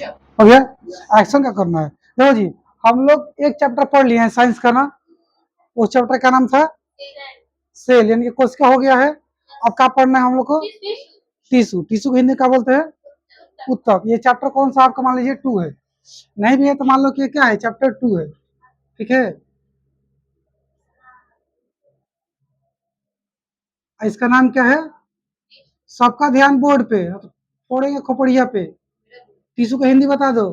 हो गया। एक्शन क्या करना है, देखो जी, हम लोग एक चैप्टर पढ़ लिए हैं साइंस का ना, उस चैप्टर का नाम था सेल, यानी कि कोशिका हो गया है। अब क्या पढ़ना है हम लोग को, टिश्यू। टिश्यू को हिंदी क्या बोलते हैं, उत्तक। ये चैप्टर कौन सा आपका मान लीजिए 2 है, नहीं भी है तो मान लो कि क्या है, चैप्टर 2 है, ठीक है। इसका नाम क्या है, सबका ध्यान बोर्ड पे, फोड़ेंगे खोपड़िया पे। टिश्यू को हिंदी बता दो,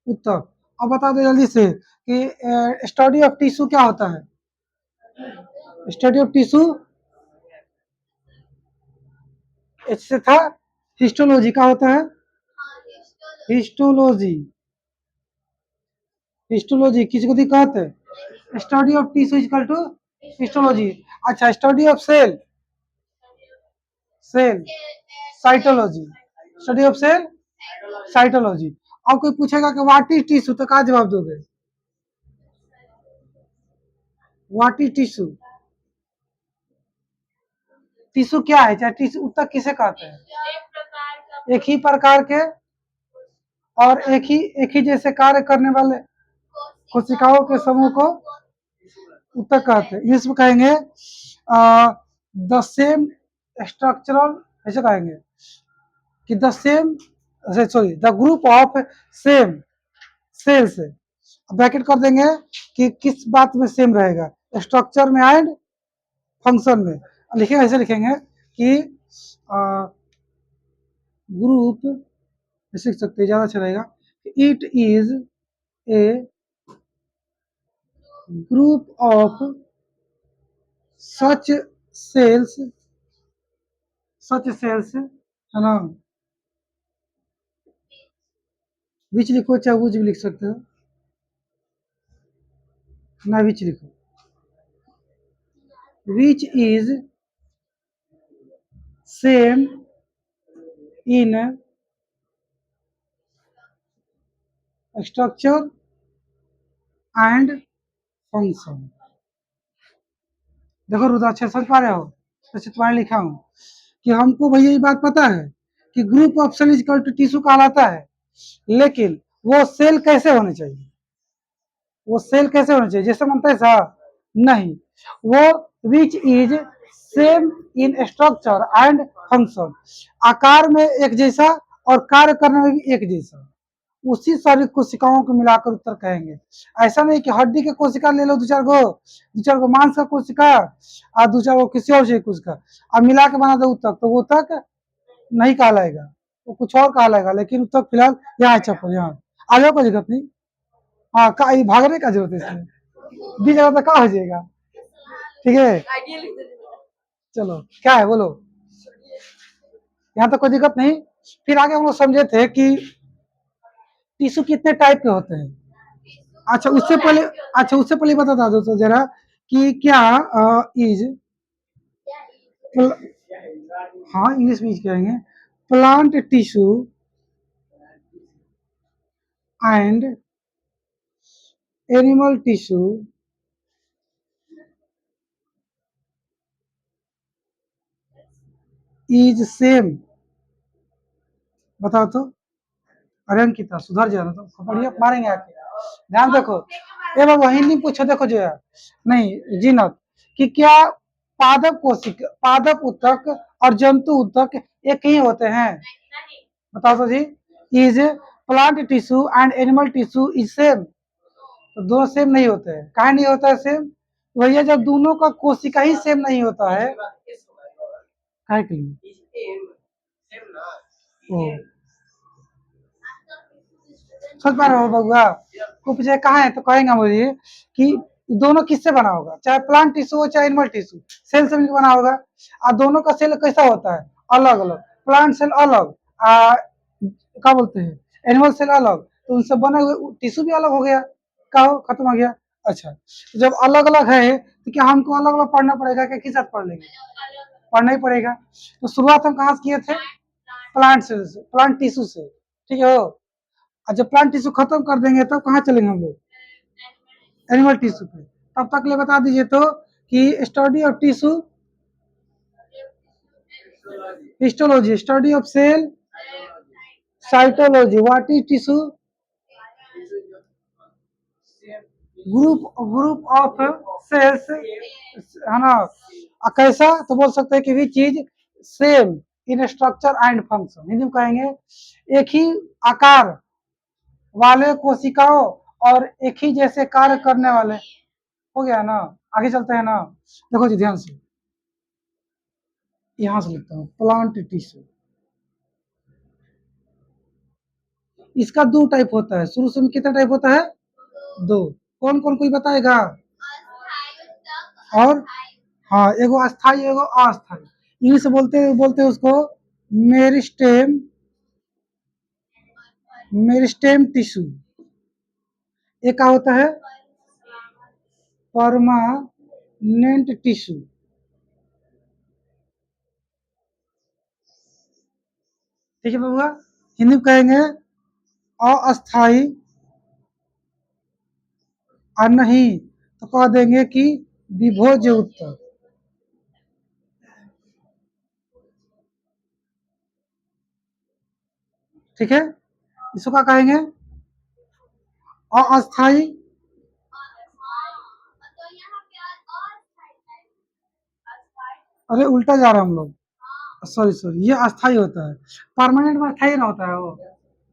उत्तक। अब बता दो जल्दी से कि स्टडी ऑफ टिश्यू क्या होता है, स्टडी ऑफ टिश्यू इससे था हिस्टोलॉजी, का होता है हिस्टोलॉजी। हिस्टोलॉजी किसी को दिक्कत है, study of tissue equal to histology. अच्छा, study of cell, cell cytology, study of cell cytology. अब कोई पूछेगा कि व्हाट इज टिश्यू, तो क्या जवाब दोगे, व्हाट इज टिश्यू, टिश्यू क्या है, चाहे टिश्यू उत्तक किसे कहते हैं, एक ही प्रकार के और एक ही जैसे कार्य करने वाले कोशिकाओं के समूह को उत्तक कहते हैं। इंग्लिश में कहेंगे द सेम स्ट्रक्चरल, ऐसे कहेंगे कि the same, sorry, the group of same cells, bracket कर देंगे कि किस बात में सेम रहेगा, स्ट्रक्चर में एंड फंक्शन में। लिखेंगे, ऐसे लिखेंगे कि ग्रुप, सीख सकते हैं, ज्यादा अच्छा रहेगा, it is a group of such cells, such cells है ना, विच लिखो चाहे वो भी लिख सकते हो, ना विच लिखो, which is same in structure and function. देखो रुद्र, अच्छे समझ पा रहे हो, जैसे तुम्हारे लिखा हूं कि हमको भैया ये बात पता है कि group of cell equal to tissue कहलाता है, लेकिन वो सेल कैसे होने चाहिए, वो सेल कैसे होने चाहिए, जैसे मनता है साहब, नहीं, वो which is same in structure and function, आकार में एक जैसा और कार्य करने में भी एक जैसा, उसी सारी कोशिकाओं को मिलाकर उत्तर कहेंगे। ऐसा नहीं कि हड्डी के कोशिका ले लो दो चार गो मांस का कोशिका और दो चार गो किसी और चीज कोशिका, अब मिला के बना दो उत्तक, तो वो उत्तक नहीं कहलाएगा, वो कुछ और कहलाएगा। लेकिन उत्तक फिलहाल यहाँ चप्पल, यहाँ आ जाओ, कोई दिक्कत नहीं। हाँ, भागने का जरूरत है इसमें, दी जगह तो क्या हो जाएगा, ठीक है। चलो क्या है बोलो, यहाँ तो कोई दिक्कत नहीं। फिर आगे हम लोग समझे थे कि टिश्यू कितने टाइप के होते हैं। अच्छा उससे पहले बता दो तो जरा कि क्या इज, हाँ इंग्लिश में कहेंगे, plant tissue and animal tissue is same. बताओ तो, अरे अंकिता सुधर जाना, तो बढ़िया मारेंगे आके, ध्यान देखो। ए बाबा हिंदी पूछो, देखो जो है, नहीं जीनत, कि क्या पादप कोशिका, पादप उत्तक और जंतु उत्तक एक ही होते हैं, बताओ तो जी। Is plant tissue and animal tissue is same, तो दोनों सेम नहीं होते हैं, कहा नहीं होता है सेम, भैया जब दोनों का कोशिका ही सेम नहीं होता है, काहे के लिए, सोच पा रहे हो बउआ, को पूछे कहाँ है तो कहेंगे मुझे कि दोनों किससे बना होगा, चाहे प्लांट टिश्यू हो चाहे एनिमल टिश्यू, सेल से मिलकर बना होगा। और दोनों का सेल कैसा होता है, अलग अलग, प्लांट सेल अलग, क्या बोलते हैं एनिमल सेल अलग, तो उनसे बने हुए टिश्यू भी अलग हो गया, क्या हो खत्म हो गया। अच्छा, जब अलग अलग है तो क्या हमको अलग अलग पढ़ना पड़ेगा, क्या किस साथ पढ़ लेंगे, पढ़ना ही पड़ेगा। तो शुरुआत हम कहाँ से किए थे, प्लांट सेल से, प्लांट टिश्यू से, ठीक है हो। और जब प्लांट टिश्यू खत्म कर देंगे तब कहाँ चलेंगे हम लोग, एनिमल टिश्यू पे। तब तक ले बता दीजिए तो कि study of tissue histology, study of cell cytology, what is tissue? Group of cells, है ना। कैसा तो बोल सकते हैं कि भी चीज same in structure and function, Hindi में कहेंगे एक ही आकार वाले कोशिकाओं और एक ही जैसे कार्य करने वाले। हो गया ना, आगे चलते हैं ना। देखो जी ध्यान से, यहां से लिखता हूँ प्लांट टिश्यू। इसका दो टाइप होता है, शुरू से कितना टाइप होता है? दो। कौन कौन कोई बताएगा? और हाँ, एगो अस्थाई एगो अस्थाई। इंग्लिश से बोलते बोलते उसको मेरिस्टेम, मेरिस्टेम टिश्यू। एक क्या होता है? Permanent tissue. ठीक है बाबूआ, हिंदी में कहेंगे अस्थाई, और नहीं तो कह देंगे कि विभोज्य उत्तर। ठीक है, इसको क्या कहेंगे? अस्थाई, अरे उल्टा जा रहा हम लोग, सॉरी सॉरी, ये अस्थाई होता है। परमानेंट में अस्थाई ना होता है वो,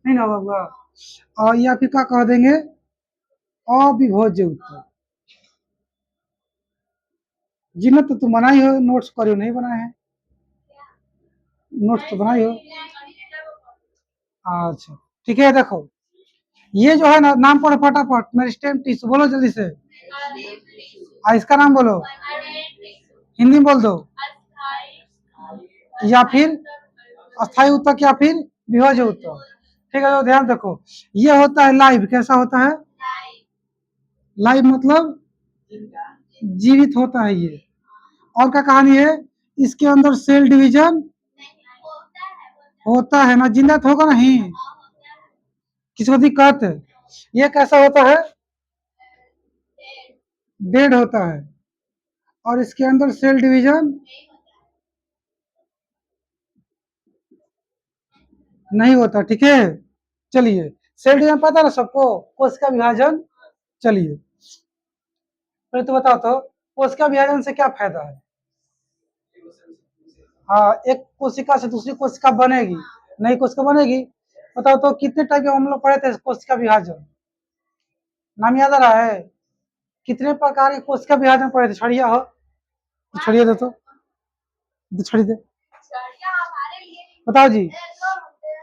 नहीं ना बाबूआ। और या फिर क्या कह देंगे? अविभोज्य उत्तर। जिन्हें तो तुम बनाई हो, नोट्स करियो नहीं बनाए हैं, नोट्स तो बनाई हो। अच्छा ठीक है, देखो ये जो है ना, नाम पढ़ो फटाफट, मेरिस्टेम टिश्यू बोलो जल्दी से। इसका नाम बोलो, हिंदी में बोल दो। या फिर अस्थाई उत्तक या फिर विभज्य उत्तक। ठीक है, तो ध्यान रखो, ये होता है लाइव। कैसा होता है? लाइव मतलब जीवित होता है ये। और क्या कहानी है? इसके अंदर सेल डिवीजन होता है ना, जिंदा तो होगा नहीं, किसी को दिक्कत? ये कैसा होता है? डेड होता है, और इसके अंदर सेल डिवीजन नहीं होता। ठीक है, चलिए, सेल डिवीजन पता है ना सबको, कोशिका विभाजन। चलिए पहले तो बताओ तो, कोशिका विभाजन से क्या फायदा है? हाँ, एक कोशिका से दूसरी कोशिका बनेगी, नई कोशिका बनेगी। बताओ तो कितने टाइप के हम लोग पढ़े थे कोशिका विभाजन, नाम याद आ रहा है? कितने प्रकार के कोशिका विभाजन पढ़े थे? छड़िया हो तो छड़िया दे, तो छड़ी दे, बताओ जी।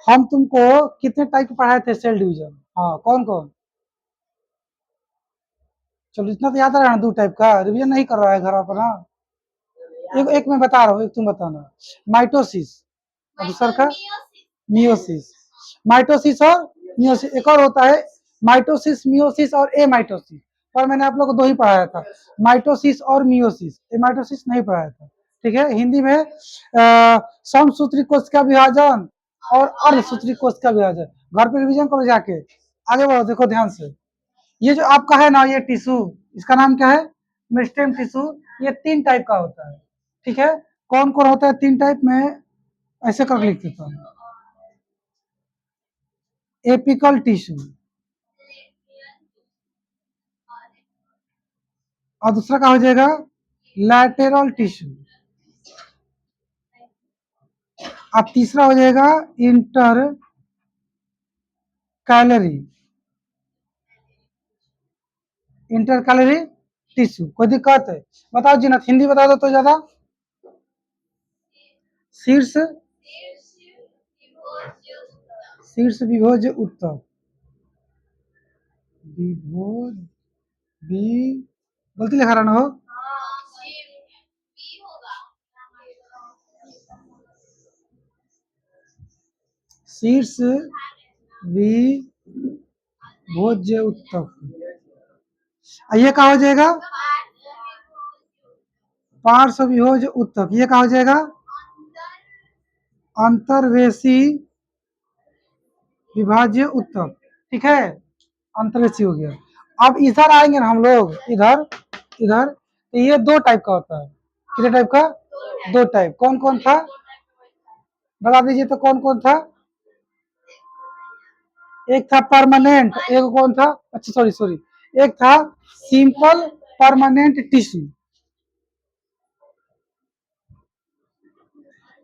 हम तुमको कितने टाइप के पढ़ाए थे सेल डिवीजन? हाँ, कौन कौन? चलो इतना तो याद आ रहा है ना, दो टाइप का। रिवीजन नहीं कर रहा है घर पर ना। एक एक मैं बता रहा हूँ, एक तुम बताना। माइटोसिस, और दूसरा का मियोसिस। माइटोसिस और मियोसिस, एक और होता है माइटोसिस, मियोसिस और ए माइटोसिस। पर मैंने आप लोग को दो ही पढ़ाया था, माइटोसिस और मियोसिस, ए माइटोसिस नहीं पढ़ाया था। ठीक है, हिंदी में समसूत्री कोशिका विभाजन और अर्धसूत्री कोशिका विभाजन। घर पे रिवीजन करो जाके। आगे बढ़ो, देखो ध्यान से, ये जो आपका है ना ये टिश्यू, इसका नाम क्या है? Meristem tissue. ये तीन टाइप का होता है। ठीक है, कौन कौन होता है तीन टाइप में? ऐसे कर लिख देता हूँ, एपिकल टिश्यू, और दूसरा क्या हो जाएगा? लैटेरल टिश्यू, और तीसरा हो जाएगा inter calorie, inter calorie tissue. कोई दिक्कत है? बताओ जी ना, हिंदी बता दो तो ज्यादा। शीर्ष, शीर्ष विभोज उत्तक, विभोज, बी, गलती लिखा रहा ना हो। शीर्ष विभोज्य उत्तक, ये क्या हो जाएगा? पार्श्व विभोज उत्तक, ये क्या हो जाएगा? अंतर्वेशी विभाज्य उत्तक। ठीक है, अंतर्वेशी हो गया। अब इधर आएंगे ना हम लोग, इधर, इधर तो ये दो टाइप का होता है। कितने टाइप का? दो टाइप। कौन कौन था? बता दीजिए तो, कौन कौन था? एक था परमानेंट, एक कौन था, अच्छा सॉरी सॉरी, एक था सिंपल परमानेंट टिश्यू,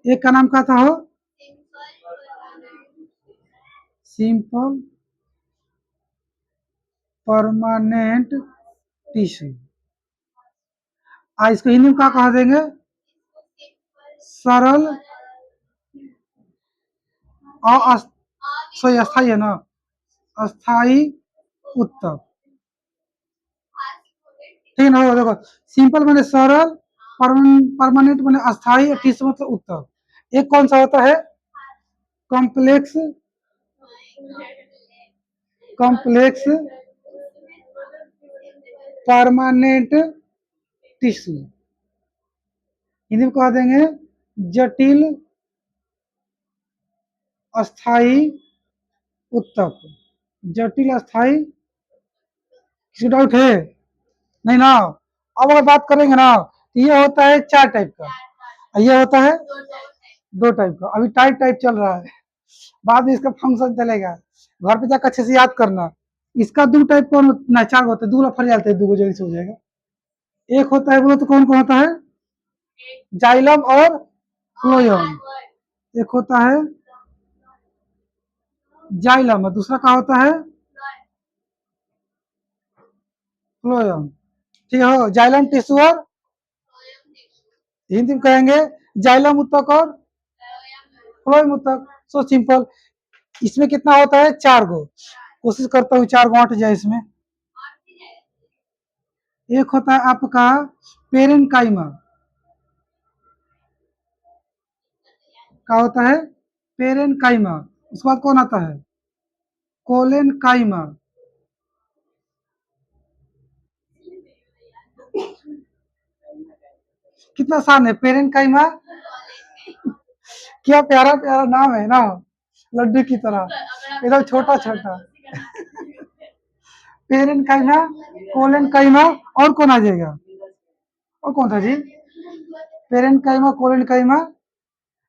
एक का नाम क्या था हो, सिंपल परमानेंट टिश्यू। इसको हिंदी में क्या कहा देंगे, सरल और सही अस्थाई है ना, अस्थाई उत्तक, ठीक है ना। देखो सिंपल मैंने सरल, परमानेंट मैंने अस्थाई, टिश्यू मतलब उत्तक। एक कौन सा होता है, complex, complex permanent tissue, Hindi में कह देंगे जटिल अस्थाई उत्तक, जटिल अस्थाई। किसी डाउट है, नहीं ना। अब अगर बात करेंगे ना तो ये होता है 4 टाइप का, ये होता है 2 टाइप का। अभी टाइप टाइप चल रहा है, बाद में इसका फंक्शन चलेगा, घर पे जाकर अच्छे से याद करना। इसका 2 टाइप कौन ना, 4 होते हैं, 2 फट जाते हैं, 2 जल्दी से हो जाएगा। एक होता है बोलो तो कौन कौन होता है, जाइलम और फ्लोयम। एक होता है जाइलम और दूसरा क्या होता है फ्लोयम, ठीक है। हो जाइलम टिश्यू और हिंदी में कहेंगे जाइलम उत्तक और फ्लोयम उत्तक। So simple. इसमें कितना होता है, 4 गो, कोशिश करता हूँ 4 गो अट जाए इसमें। एक होता है आपका पेरेनकाइमा, क्या होता है, पेरेनकाइमा। उसके बाद कौन आता है, कोलेनकाइमा। कितना आसान है, पेरेनकाइमा, क्या प्यारा प्यारा नाम है ना, लड्डू की तरह, एकदम छोटा छोटा। पेरेनकाइमा, कोलेनकाइमा, और कौन आ जाएगा, और कौन था जी, पेरेनकाइमा, कोलेनकाइमा,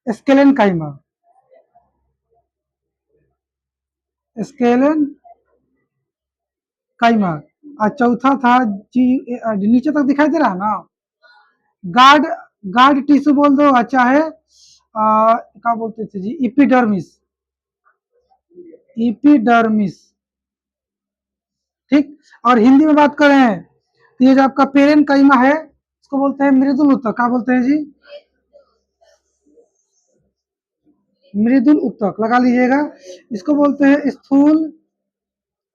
स्केलेनकाइमा, स्केलेन काइमा। और चौथा था जी, नीचे तक दिखाई दे रहा है ना, गार्ड, गार्ड टिश्यू बोल दो, अच्छा है क्या बोलते थे जी, इपिडर्मिस, इपिडर्मिस, ठीक। और हिंदी में बात करें तो ये जो आपका पेरेन काइमा है उसको बोलते हैं मृदुल उत्तक, क्या बोलते हैं जी, मृदुल उत्तक लगा लीजिएगा। इसको बोलते हैं स्थूल,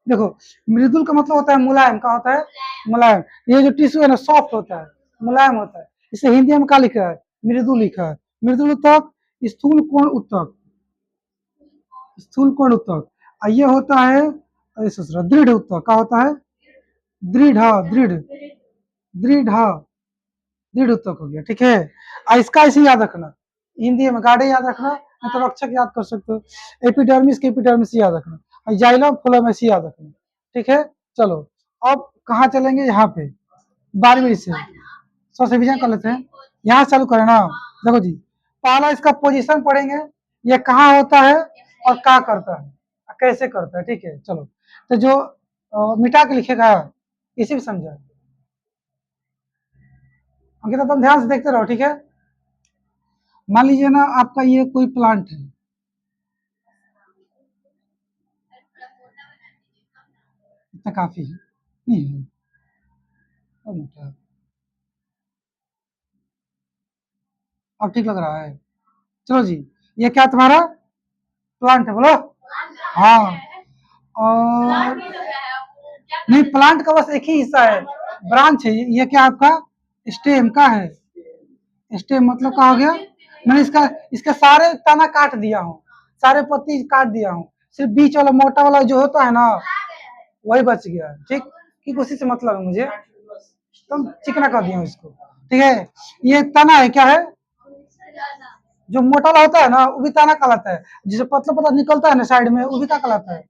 देखो मृदुल का मतलब होता है मुलायम, का होता है मुलायम, ये जो टिश्यू है ना सॉफ्ट होता है, मुलायम होता है, इसे हिंदी में क्या लिखा है, मृदुल लिखा है। मृदुल उत्तक, स्थूल कोण उत्तक, स्थूल कोण उत्तक। ये होता है दृढ़ उत्तक, क्या होता है, दृढ़, दृढ़, दृढ़, दृढ़ उत्तक हो गया, ठीक है। इसका ऐसे याद रखना, हिंदी में गाढ़े याद रखना, नहीं तो रक्षक याद कर सकते हो, एपिडर्मिस के एपिडर्मिस याद रखना, और जाइलम फ्लोएम ऐसे याद रखना, ठीक है। चलो अब कहाँ चलेंगे, यहाँ पे 12वीं से सबसे रिविजन कर लेते हैं, यहाँ चालू करें ना। देखो जी, पहला इसका पोजीशन पढ़ेंगे, ये कहाँ होता है और क्या करता है, कैसे करता है, ठीक है। चलो तो जो मिटा के लिखेगा इसी भी समझा, अंकिता तुम ध्यान से देखते रहो, ठीक है। मान लीजिए ना आपका ये कोई प्लांट है, इतना काफी है, नहीं है और मोटा है। अब ठीक लग रहा है, चलो जी, ये क्या तुम्हारा प्लांट है, बोलो हाँ। और नहीं, प्लांट का बस एक ही हिस्सा है, ब्रांच है ये क्या आपका स्टेम का है, स्टेम मतलब क्या हो गया, मैंने इसका इसके सारे तना काट दिया हूँ, सारे पत्ती काट दिया हूँ, सिर्फ बीच वाला मोटा वाला जो होता है ना वही बच गया है, ठीक। कि उसी से मतलब है मुझे, तुम चिकना कर दिया इसको, ठीक है। ये तना है, क्या है, जो मोटा वाला होता है ना वो भी तना कहलाता है, जिसे पतला पतला निकलता है ना साइड में वो भी क्या कहलाता है,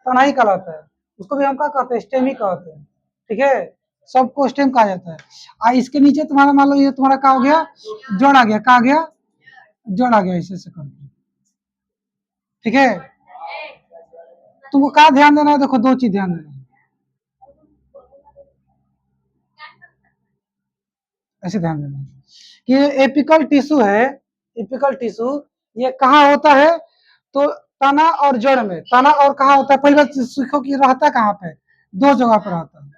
तना ही कहलाता है। उसको भी हम क्या कहते हैं, स्टेम ही कहते हैं, ठीक है। सबको स्टेम कहा जाता है। इसके नीचे तुम्हारा मान लो ये तुम्हारा क्या हो गया, जड़ आ गया, क्या आ गया, जड़ आ गया, ऐसे करके, ठीक है। तुमको क्या ध्यान देना है, देखो दो चीज ध्यान देना है, ऐसे ध्यान देना है कि एपिकल टिश्यू है, एपिकल टिश्यू ये कहाँ होता है, तो तना और जड़ में, तना और कहाँ होता है, पहली बात सीखो कि रहता है कहाँ पे, दो जगह पर रहता है।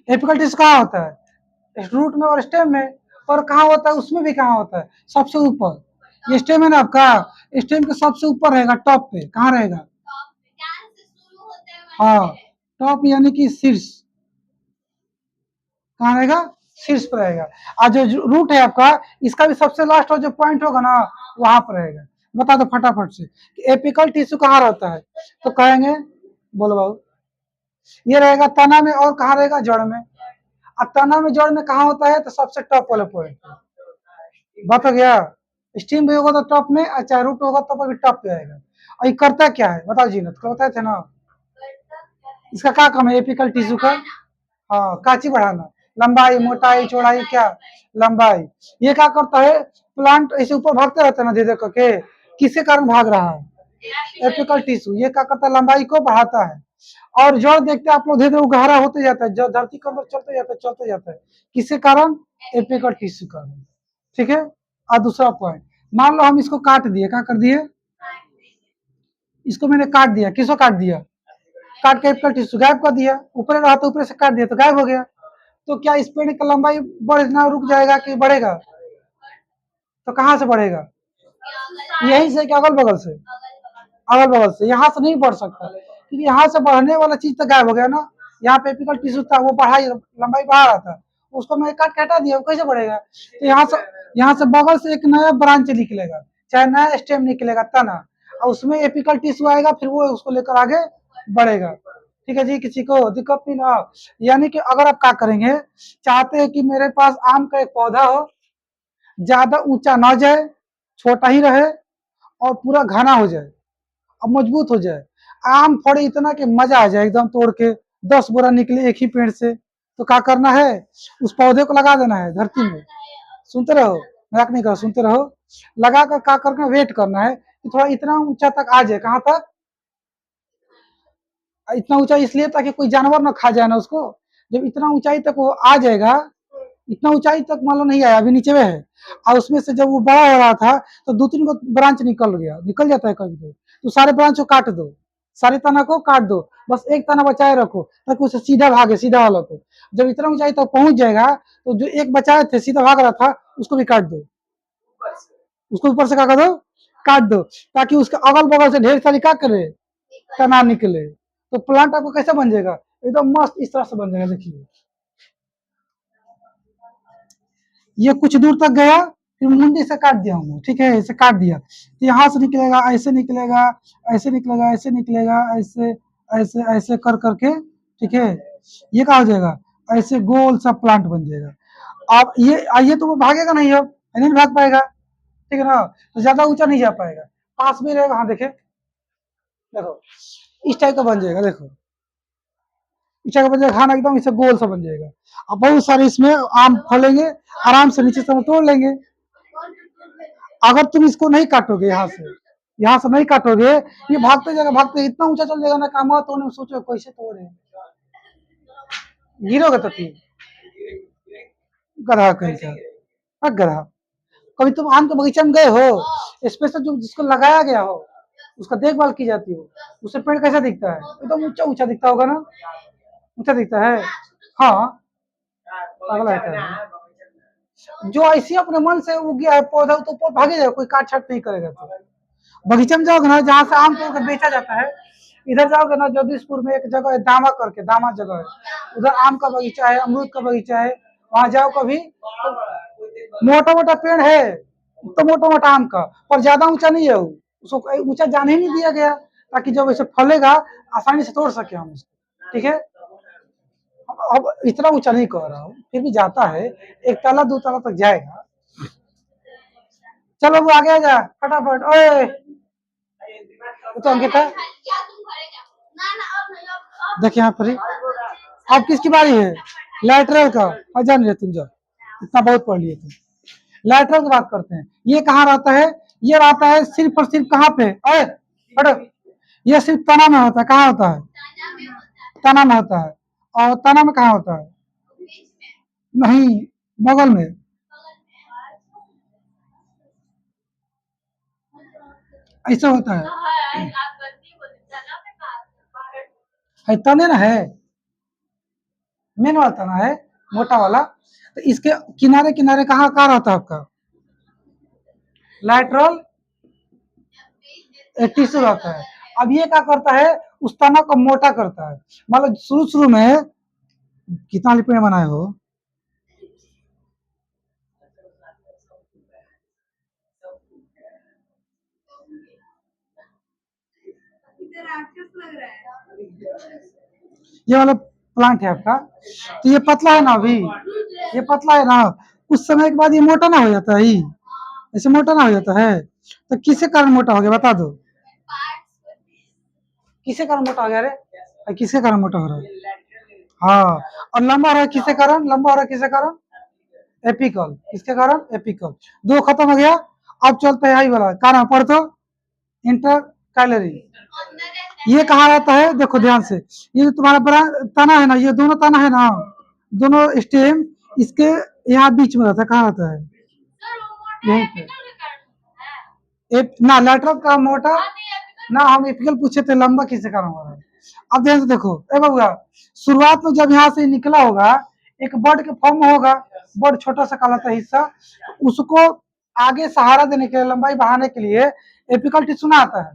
एपिकल टिश्यू कहाँ होता है, रूट में और स्टेम में, और कहाँ होता है, उसमें भी कहाँ होता है, सबसे ऊपर, ये स्टेम है ना आपका, स्टेम के सबसे ऊपर रहेगा, टॉप पे, कहाँ रहेगा, हाँ टॉप यानी कि शीर्ष, कहाँ रहेगा, शीर्ष पर रहेगा। और जो रूट है आपका, इसका भी सबसे लास्ट और जो पॉइंट होगा ना, वहां पर रहेगा। बता दो फटाफट से कि एपिकल टिश्यू कहाँ रहता है, तो कहेंगे, बोलो बाबू, ये रहेगा तना में, और कहाँ रहेगा, जड़ में। अब तना में जड़ में कहाँ होता है, तो सबसे टॉप वाले पॉइंट, बात हो गया। स्टीम भी होगा तो टॉप में, और चाहे रूट होगा तो भी टॉप पे आएगा। और ये करता क्या है बताओ जी, तो बताए थे ना, इसका क्या काम है एपिकल टिश्यू का, हाँ काची बढ़ाना, लंबाई मोटाई चौड़ाई, क्या लंबाई। ये क्या करता है, प्लांट ऐसे ऊपर भागते रहता है ना, धीरे धीरे करके, किसके कारण भाग रहा है, एपिकल टिश्यू, ये क्या करता है, लंबाई को बढ़ाता है। और जड़ देखते हैं आप लोग, धीरे धीरे गहरा होते जाता है, जब धरती के अंदर चलते जाता है, चलते जाता है, किसके कारण, एपिकल टिश्यू कारण। ठीक है। और दूसरा पॉइंट, मान लो हम इसको काट दिए, क्या कर दिए, इसको मैंने काट दिया, किसको काट दिया, काट के एपिकल टिश्यू गायब कर दिया, ऊपर रहा तो ऊपर से काट दिया तो गायब हो गया। तो क्या इस पेड़ का लंबाई बढ़ना रुक जाएगा कि बढ़ेगा, तो कहाँ से बढ़ेगा, यहीं से, क्या अगल बगल से, अगल बगल से, यहाँ से नहीं बढ़ सकता, क्योंकि यहाँ से बढ़ने वाला चीज तो गायब हो गया ना। यहाँ पे एपिकल टिश्यू था, वो बढ़ाई, लंबाई बढ़ा रहा था, उसको मैं काट के हटा दिया, वो कैसे बढ़ेगा, तो यहाँ से बगल से एक नया ब्रांच निकलेगा, चाहे नया स्टेम निकलेगा, तना, और उसमें एपिकल टिश्यू आएगा, फिर वो उसको लेकर आगे बढ़ेगा। ठीक है जी, किसी को दिक्कत नहीं ना। यानी कि अगर आप क्या करेंगे, चाहते हैं कि मेरे पास आम का एक पौधा हो, ज्यादा ऊंचा ना जाए, छोटा ही रहे, और पूरा घना हो जाए, और मजबूत हो जाए, आम फड़े इतना कि मजा आ जाए, एकदम तोड़ के 10 बोरा निकले एक ही पेड़ से, तो क्या करना है, उस पौधे को लगा देना है धरती में, सुनते रहो, मजाक नहीं करो, सुनते रहो, लगा कर क्या करना, वेट करना है कि थोड़ा इतना ऊंचा तक आ जाए, कहाँ तक, इतना ऊंचा इसलिए ताकि कोई जानवर ना खा जाए ना उसको। जब इतना ऊंचाई तक वो आ जाएगा, इतना ऊंचाई तक मान लो नहीं आया, अभी नीचे में है, और उसमें से जब वो बड़ा हो रहा था, तो 2-3 को ब्रांच निकल गया, निकल जाता है कभी कभी, तो सारे ब्रांच को काट दो, सारे तना को काट दो, बस एक तना बचाए रखो, ताकि उसे सीधा भागे, सीधा वाला को। जब इतना ऊंचाई तक पहुंच जाएगा, तो जो एक बचाए थे सीधा भाग रहा था, उसको भी काट दो, उसको ऊपर से क्या कर दो, काट दो, ताकि उसके अगल बगल से ढेर सारी क्या करे, तना निकले। तो प्लांट आपको कैसे बन जाएगा, एकदम मस्त इस तरह से बन जाएगा, देखिए ये कुछ दूर तक गया, फिर मुंडी से काट दिया हूँ, ठीक है, ऐसे काट दिया, तो यहाँ से निकलेगा, ऐसे निकलेगा, ऐसे निकलेगा, ऐसे निकलेगा, ऐसे ऐसे ऐसे कर करके, ठीक है, ये क्या हो जाएगा, ऐसे गोल सा प्लांट बन जाएगा। अब ये तो वो भागेगा नहीं, अब नहीं भाग पाएगा, ठीक है ना, तो ज्यादा ऊंचा नहीं जा पाएगा, पास में रहेगा, हाँ देखे, देखो इस टाइप का बन जाएगा, देखो इस टाइप का बन जाएगा, खाना एकदम इसे गोल सा बन जाएगा। अब बहुत सारे इसमें आम फलेंगे, आराम से नीचे से तोड़ लेंगे। अगर तुम इसको नहीं काटोगे, यहाँ से नहीं काटोगे, ये भागते जाएगा, भागते इतना ऊंचा चल जाएगा ना, काम तोड़ने में सोचो कैसे तोड़े, गिरोगे तो फिर गधा कहीं का, गधा। कभी तुम आम के बगीचा में गए हो, स्पेशल जो जिसको लगाया गया हो, उसका देखभाल की जाती हो, उससे पेड़ कैसा दिखता है, एकदम ऊंचा ऊंचा दिखता होगा ना, ऊंचा दिखता है, हाँ अगला है। जो ऐसे अपने मन से उग गया है पौधा, तो ऊपर भागे जाएगा, कोई काट छाट नहीं करेगा। तो बगीचे में जाओगे ना, जहाँ से आम तोड़ कर बेचा जाता है, इधर जाओगे ना, जगदीशपुर में एक जगह है, दामा करके, दामा जगह है, उधर आम का बगीचा है, अमरूद का बगीचा है, वहां जाओ कभी, तो मोटा मोटा पेड़ है, तो मोटा मोटा आम का, पर ज्यादा ऊंचा नहीं है वो, उसको ऊंचा जाने ही नहीं दिया गया, ताकि जब ऐसे फलेगा आसानी से तोड़ सके हम उसको, ठीक है। अब इतना ऊंचा नहीं कह रहा हूँ, फिर भी जाता है, 1 ताला 2 ताला तक जाएगा। चलो वो आगे आ जा फटाफट, ओए तो अंकिता देखिए यहाँ पर अब किसकी बारी है, लैटरल का, और जान रहे तुम, जाओ इतना बहुत पढ़ लिए तुम। लैटरल की बात करते हैं, ये कहाँ रहता है, ये रहता है सिर्फ और सिर्फ कहाँ पे, अरे हटो, ये सिर्फ तना में होता है, कहाँ होता है, तना में होता है। और तना में कहाँ होता है, नहीं, बगल में, ऐसा होता है तने ना है, मेन वाला तना है, मोटा वाला। तो इसके किनारे किनारे कहाँ कहाँ रहता है आपका, लैटरल टिश्यू रहता है। अब ये क्या करता है, उस तना को मोटा करता है। मतलब शुरू शुरू में कितना लिपिड बनाए हो, ये वाला प्लांट है आपका, तो ये पतला है ना अभी, ये पतला है ना, कुछ समय के बाद ये मोटा ना हो जाता है, ऐसे मोटा ना हो जाता है। तो किसके कारण मोटा हो गया बता दो, किसके कारण मोटा हो गया, अरे किसके कारण मोटा हो रहा है, हाँ। और लंबा हो रहा है किसके कारण, लंबा हो रहा है किसके कारण, एपिकल, किसके कारण, एपिकल। दो खत्म हो गया। अब चलते हैं आई वाला कारण, पढ़ तो, इंटर कैलोरी। ये कहाँ रहता है, देखो ध्यान से, ये जो तुम्हारा बड़ा तना है ना, ये दोनों तना है ना, दोनों स्टेम इसके यहाँ बीच में रहता है, कहाँ रहता है, यहीं पे। ना लैटरल का मोटा, ना हम एपिकल पूछे थे, लंबा किसके कारण हो रहा है। अब ध्यान से देखो, ए बबुआ, शुरुआत में जब यहाँ से निकला होगा, एक बर्ड के फॉर्म में होगा, बर्ड छोटा सा कहलाता है हिस्सा, तो उसको आगे सहारा देने के लिए, लंबाई बढ़ाने के लिए एपिकल टिश्यू ना आता है।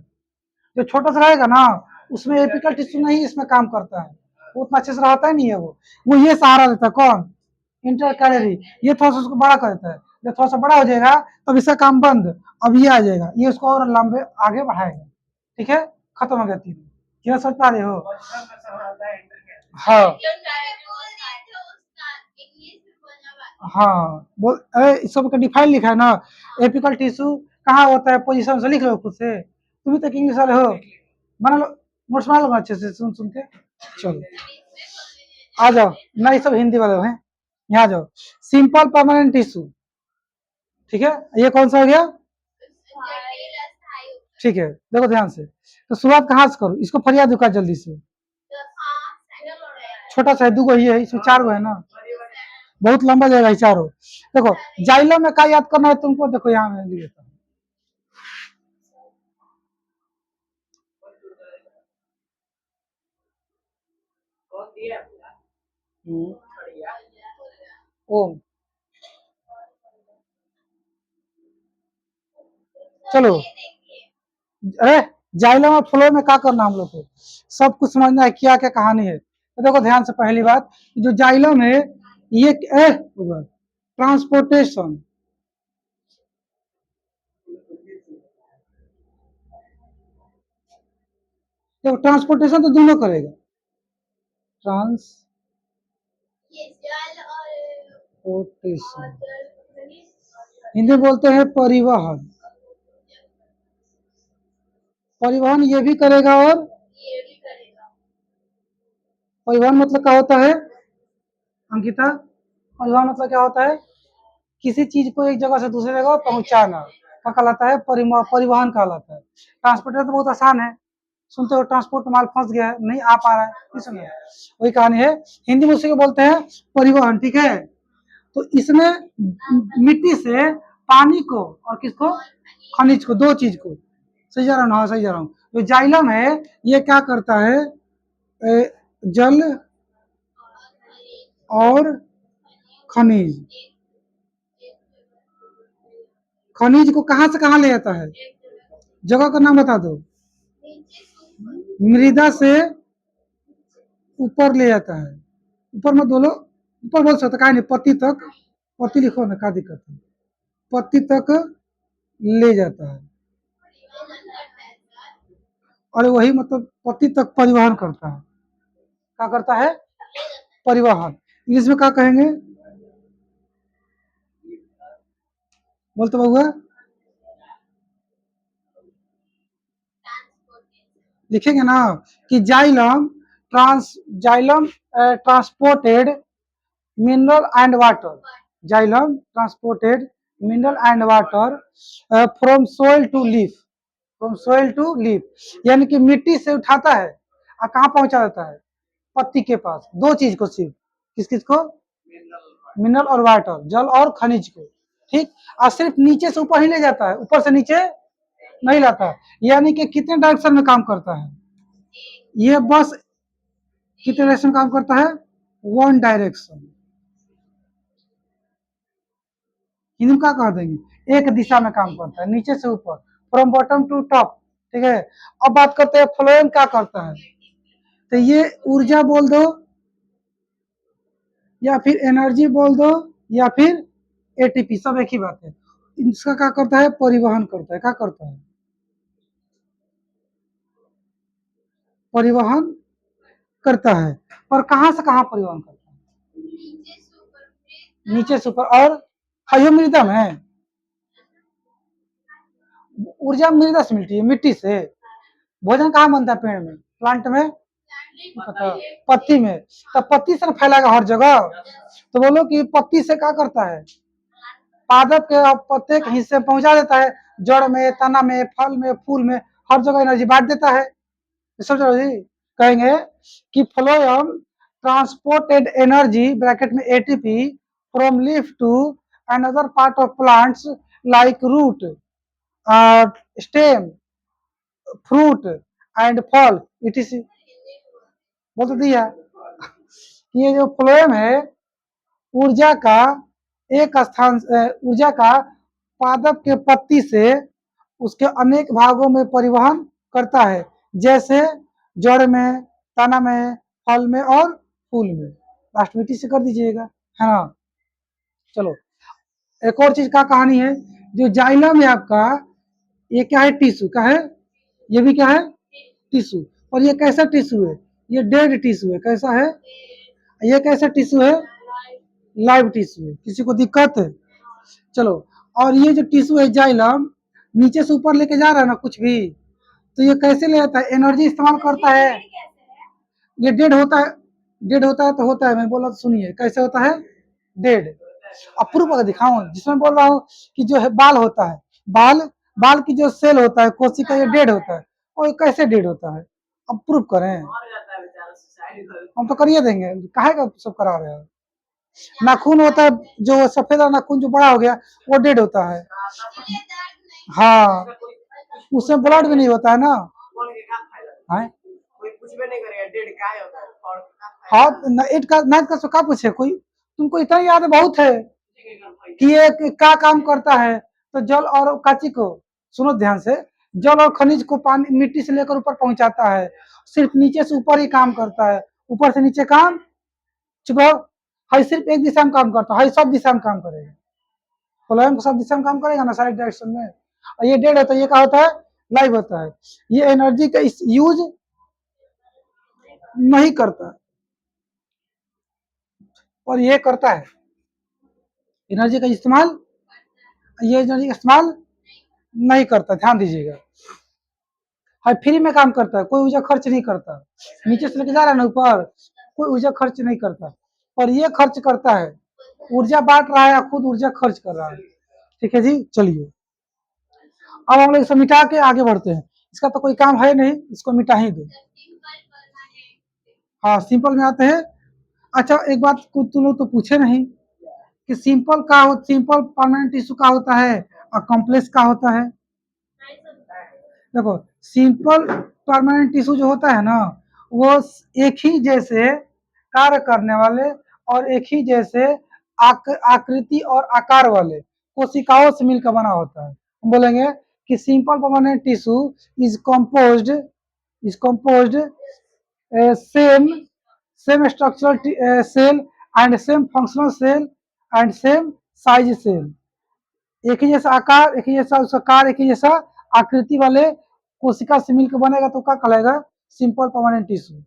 जो छोटा सा रहेगा ना, उसमें एपिकल टिश्यू नहीं इसमें काम करता है, वो उतना अच्छे से रहता ही नहीं है, वो ये सहारा देता है, कौन, इंटर कैलोरी। ये थोड़ा सा उसको बड़ा कर देता है, जब थोड़ा सा बड़ा हो जाएगा तब इसका काम बंद, अब ये आ जाएगा, ये उसको और लंबे आगे बढ़ाएगा। ठीक है, खत्म हो गया तीन, क्या समझ पा रहे हो, हाँ हाँ, बोल, अरे इस सब का डिफाइन लिखा है ना, एपिकल टिश्यू कहाँ होता है, पोजीशन से लिख लो खुद से, तुम भी तक इंग्लिश वाले हो, बना लो, नोट्स बना लो अच्छे से सुन सुन के। चलो आ जाओ, ना ये सब हिंदी वाले हैं, यहाँ जाओ, सिंपल परमानेंट टिश्यू, ठीक है, ये कौन सा हो गया, ठीक है, देखो ध्यान से, तो शुरुआत कहाँ से करो, इसको फरियाद का जल्दी से, छोटा सा है, दो गो ही है, इसमें चार गो है ना, बहुत लंबा जाएगा ये चारों। देखो जाइलम में क्या याद करना है तुमको, देखो यहाँ में लिख देता हूँ, ओम, चलो, अरे जाइलम और फ्लो में क्या करना हम लोग को, सब कुछ समझना है, क्या क्या कहानी है। तो देखो ध्यान से, पहली बात, जो जाइलम है, ये ट्रांसपोर्टेशन, देखो ट्रांसपोर्टेशन तो दोनों करेगा, ट्रांसपोर्टेशन, हिंदी बोलते हैं परिवहन, परिवहन ये भी करेगा, और परिवहन मतलब क्या होता है अंकिता, परिवहन मतलब क्या होता है, किसी चीज को एक जगह से दूसरी जगह पहुंचाना, क्या कहलाता है, परिवहन कहलाता है। ट्रांसपोर्टर तो बहुत आसान है, सुनते हो ट्रांसपोर्ट माल फंस गया है, नहीं आ पा रहा है, किसमें, वही कहानी है, हिंदी में उसी को बोलते हैं परिवहन, ठीक है। तो इसमें मिट्टी से पानी को और किसको, खनिज को, दो चीज को, सही जा रहा हूँ, हाँ सही जा रहा हूँ। जो जाइलम है ये क्या करता है, जल और खनिज, खनिज को कहाँ से कहाँ ले जाता है, जगह का नाम बता दो, मृदा से ऊपर ले जाता है, ऊपर मत बोलो, ऊपर बोल सकते कहा नहीं, पत्ती तक, पत्ती लिखो ना, क्या दिक्कत है, पत्ती तक ले जाता है, और वही मतलब पत्ती तक परिवहन करता है, क्या करता है, परिवहन, इंग्लिश में क्या कहेंगे, बोलते बहुआ, लिखेंगे ना कि xylem transported mineral and water, xylem transported mineral and water from soil to leaf, from soil to leaf, यानी कि मिट्टी से उठाता है और कहाँ पहुंचा देता है, पत्ती के पास। दो चीज को सिर्फ, किस किस को, मिनरल और वाटर, जल और खनिज को, ठीक। और सिर्फ नीचे से ऊपर ही ले जाता है, ऊपर से नीचे नहीं लाता। यानी कि कितने डायरेक्शन में काम करता है ये बस, कितने डायरेक्शन काम करता है, वन डायरेक्शन। हिंदी में क्या कह देंगे, एक दिशा में काम करता है, नीचे से ऊपर, फ्रॉम बॉटम टू टॉप, ठीक है। अब बात करते हैं फ्लोएम क्या करता है, तो ये ऊर्जा बोल दो या फिर एनर्जी बोल दो या फिर एटीपी, सब एक ही बात है। इसका क्या करता है, परिवहन करता है, क्या करता है, परिवहन करता है। और कहां से कहां परिवहन करता है, नीचे से ऊपर। और हाइयो मृदा में, ऊर्जा मृदा से मिलती है, मिट्टी से। भोजन कहाँ बनता है, पेड़ में, प्लांट में, पता, पत्ती में। तब पत्ती से फैलाएगा हर जगह। तो बोलो कि पत्ती से क्या करता है, पादप के प्रत्येक हिस्से में पहुंचा देता है, जड़ में, तना में, फल में, फूल में, हर जगह एनर्जी बांट देता है। समझो जी, कहेंगे कि फ्लोएम ट्रांसपोर्टेड एनर्जी ब्रैकेट में ATP from leaf to another part of plants like root, stem, fruit and phal, etc. बोल तो दिया कि ये जो फ्लोएम है, ऊर्जा का एक स्थान, ऊर्जा का पादप के पत्ती से उसके अनेक भागों में परिवहन करता है, जैसे जड़ में, तना में, फल में और फूल में। लास्ट में से कर दीजिएगा, है ना। चलो, एक और चीज का कहानी है, जो जाइलम है आपका, ये क्या है, टिश्यू का है, ये भी क्या है, टिश्यू। और ये कैसा टिश्यू है, ये डेड टिश्यू है। कैसा है, ये कैसा टिश्यू है, लाइव टिश्यू है। किसी को दिक्कत है, चलो। और ये जो टिश्यू है जाइलम, नीचे से ऊपर लेके जा रहा है ना कुछ भी, तो ये कैसे ले आता है, एनर्जी इस्तेमाल करता है। ये डेड होता है, डेड होता है तो होता है, मैं बोला तो सुनिए कैसे होता है, डेड। अब प्रूफ अगर दिखाऊं, जिसमें बोल रहा हूँ कि जो है बाल होता है, बाल, बाल की जो सेल होता है, कोशिका, ये डेड होता है। और ये कैसे डेड होता है, अब प्रूफ करें, हम तो करिए देंगे, काहे का सब करा रहे हैं। नाखून होता है जो सफेद वाला नाखून जो बड़ा हो गया, वो डेड होता है। हाँ, उसमें ब्लड भी नहीं होता है ना। हाँ, हाँ, एट का नाइट का का पूछे कोई, तुमको इतना याद बहुत है कि ये क्या काम करता है। तो जल और काची को सुनो ध्यान से, जल और खनिज को पानी, मिट्टी से लेकर ऊपर पहुंचाता है। सिर्फ नीचे से ऊपर ही काम करता है, ऊपर से नीचे काम, चुप रहो। हाई सिर्फ एक दिशा में काम करता है, हाई सब दिशा में काम करेगा। फ्लोएम सब दिशा में काम करेगा ना, सारी डायरेक्शन में। और ये डेड होता है, ये क्या होता है, लाइव होता है। ये एनर्जी का यूज नहीं करता, और ये करता है एनर्जी का इस्तेमाल, ये एनर्जी का इस्तेमाल नहीं करता, ध्यान दीजिएगा। हाँ, फ्री में काम करता है, कोई ऊर्जा खर्च नहीं करता। नीचे से लेके जा रहा है ना ऊपर, कोई ऊर्जा खर्च नहीं करता। और ये खर्च करता है, ऊर्जा बांट रहा है या खुद ऊर्जा खर्च कर रहा है। ठीक है जी, चलिए अब हम लोग इसे मिटा के आगे बढ़ते हैं। इसका तो कोई काम है नहीं, इसको मिटा ही दो। हाँ, सिंपल में आते हैं। अच्छा, एक बात तुम लोग तो पूछे नहीं कि सिंपल का, सिंपल परमानेंट टिश्यू का होता है और कॉम्प्लेक्स का होता है। देखो, सिंपल परमानेंट टिश्यू जो होता है ना, वो एक ही जैसे कार्य करने वाले और एक ही जैसे आकृति और आकार वाले कोशिकाओं से मिलकर बना होता है। हम बोलेंगे कि simple permanent tissue is composed same same structural cell and same functional cell and same size cell. एक ही जैसा आकार, एक ही जैसा उसका कार्य, एक ही जैसा आकृति वाले कोशिका से मिलकर बनेगा तो क्या कहलाएगा, सिंपल परमानेंट टिश्यू।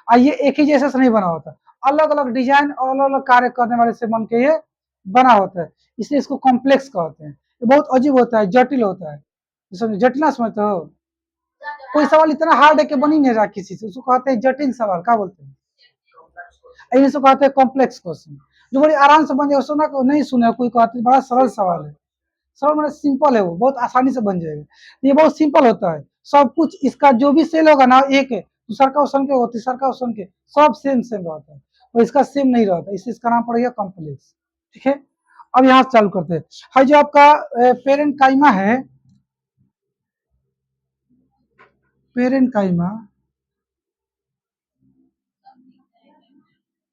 और ये एक ही जैसे से नहीं बना होता, अलग अलग डिजाइन और अलग अलग कार्य करने वाले से बन के ये बना होता है, इसलिए इसको कॉम्प्लेक्स कहते हैं। ये बहुत अजीब होता है, जटिल होता है। जटिल ना समझते हो, कोई सवाल इतना हार्ड है कि बन ही नहीं रहा किसी से, उसको कहते हैं जटिल सवाल, क्या बोलते हैं, इसको कहते हैं कॉम्प्लेक्स क्वेश्चन। जो बड़ी आराम से बन जाए, सुना नहीं सुने कोई कहते हैं बड़ा सरल सवाल है, सरल मतलब सिंपल है, वो बहुत आसानी से बन जाएगा। ये बहुत सिंपल होता है, सब कुछ इसका जो भी सेल होगा ना एक है, दूसरा का ऑप्शन के, तीसरा का ऑप्शन के, सब सेम सेम रहता है, और इसका सेम नहीं रहता, इससे इसका नाम पड़ेगा कॉम्प्लेक्स। ठीक है, अब यहाँ से चालू करते हैं। है जो आपका पेरेंट काइमा है, पेरेंट काइमा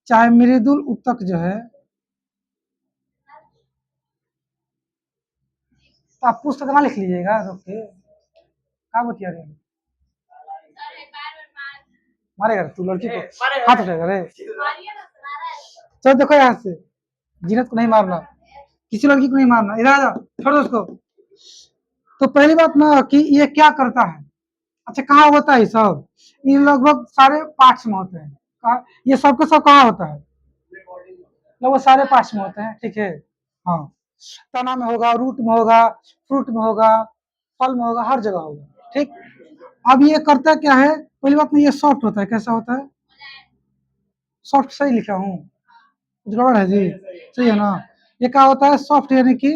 चाहे मृदुल उत्तक जो है, तो आप पुस्तक ना लिख लीजिएगा रोक के, क्या बतिया रहे मारेगा तू लड़की को, हाथ उठाएगा रे। चलो देखो यहाँ से, जीनत को नहीं मारना, किसी लड़की को नहीं मारना, इधर आ जाओ, छोड़ो उसको। तो पहली बात ना कि ये क्या करता है, अच्छा कहाँ होता है सब, ये लगभग सारे पार्ट्स में होते हैं, ये सबके सब कहाँ होता है, लगभग सारे पार्ट्स में होते हैं। ठीक है, हाँ, तना में होगा, रूट में होगा, फ्रूट में होगा, फल में होगा, हर जगह होगा। ठीक, अब ये करता क्या है, पहली बात में ये सॉफ्ट होता है, कैसा होता है, सॉफ्ट, सही लिखा हूँ, कुछ गड़बड़ है जी, सही है ना। ये क्या होता है, सॉफ्ट यानी कि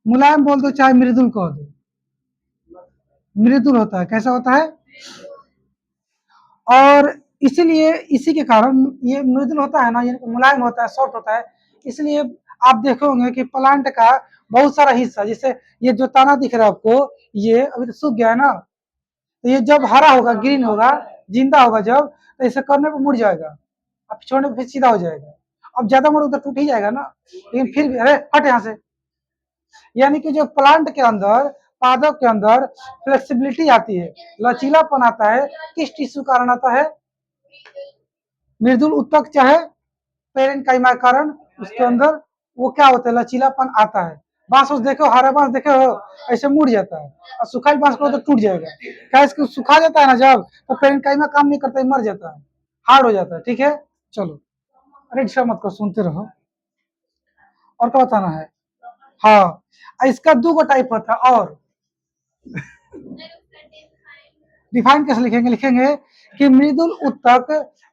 मुलायम बोल दो चाहे मृदुल कह दो, मृदुल होता है, कैसा होता है, और इसीलिए इसी के कारण ये मृदुल होता है ना, ये मुलायम होता है, सॉफ्ट होता है। इसलिए आप देखोगे कि प्लांट का बहुत सारा हिस्सा, जैसे ये जो तना दिख रहा है आपको, ये अभी तो सूख गया है ना, तो ये जब हरा होगा, ग्रीन होगा, जिंदा होगा जब, तो इसे करने पर मुड़ जाएगा, अब छोड़ने पर फिर सीधा हो जाएगा। अब ज्यादा मोड़ उधर टूट ही जाएगा ना, लेकिन फिर भी अरे हट यहाँ से, यानी कि जो प्लांट के अंदर, पादप के अंदर फ्लेक्सिबिलिटी आती है, लचीलापन आता है, किस टिश्यू कारण आता है, मृदुल उत्तक चाहे पेरेंट काइमा कारण उसके अंदर वो क्या होता है, लचीलापन आता है। बांस देखो, हरा बांस देखे हो, ऐसे मुड़ जाता है, और सूखा बांस को तो टूट जाएगा, क्या इसको सुखा जाता है ना जब, तो पेरेंट काइमा काम नहीं करता है, मर जाता है, हार्ड हो जाता है। ठीक है, चलो, अरे डिस्टर्ब मत करो, सुनते रहो, और क्या बताना है। हाँ, इसका दो गो टाइप होता है, और डिफाइन कैसे लिखेंगे, लिखेंगे कि मृदुल उत्तक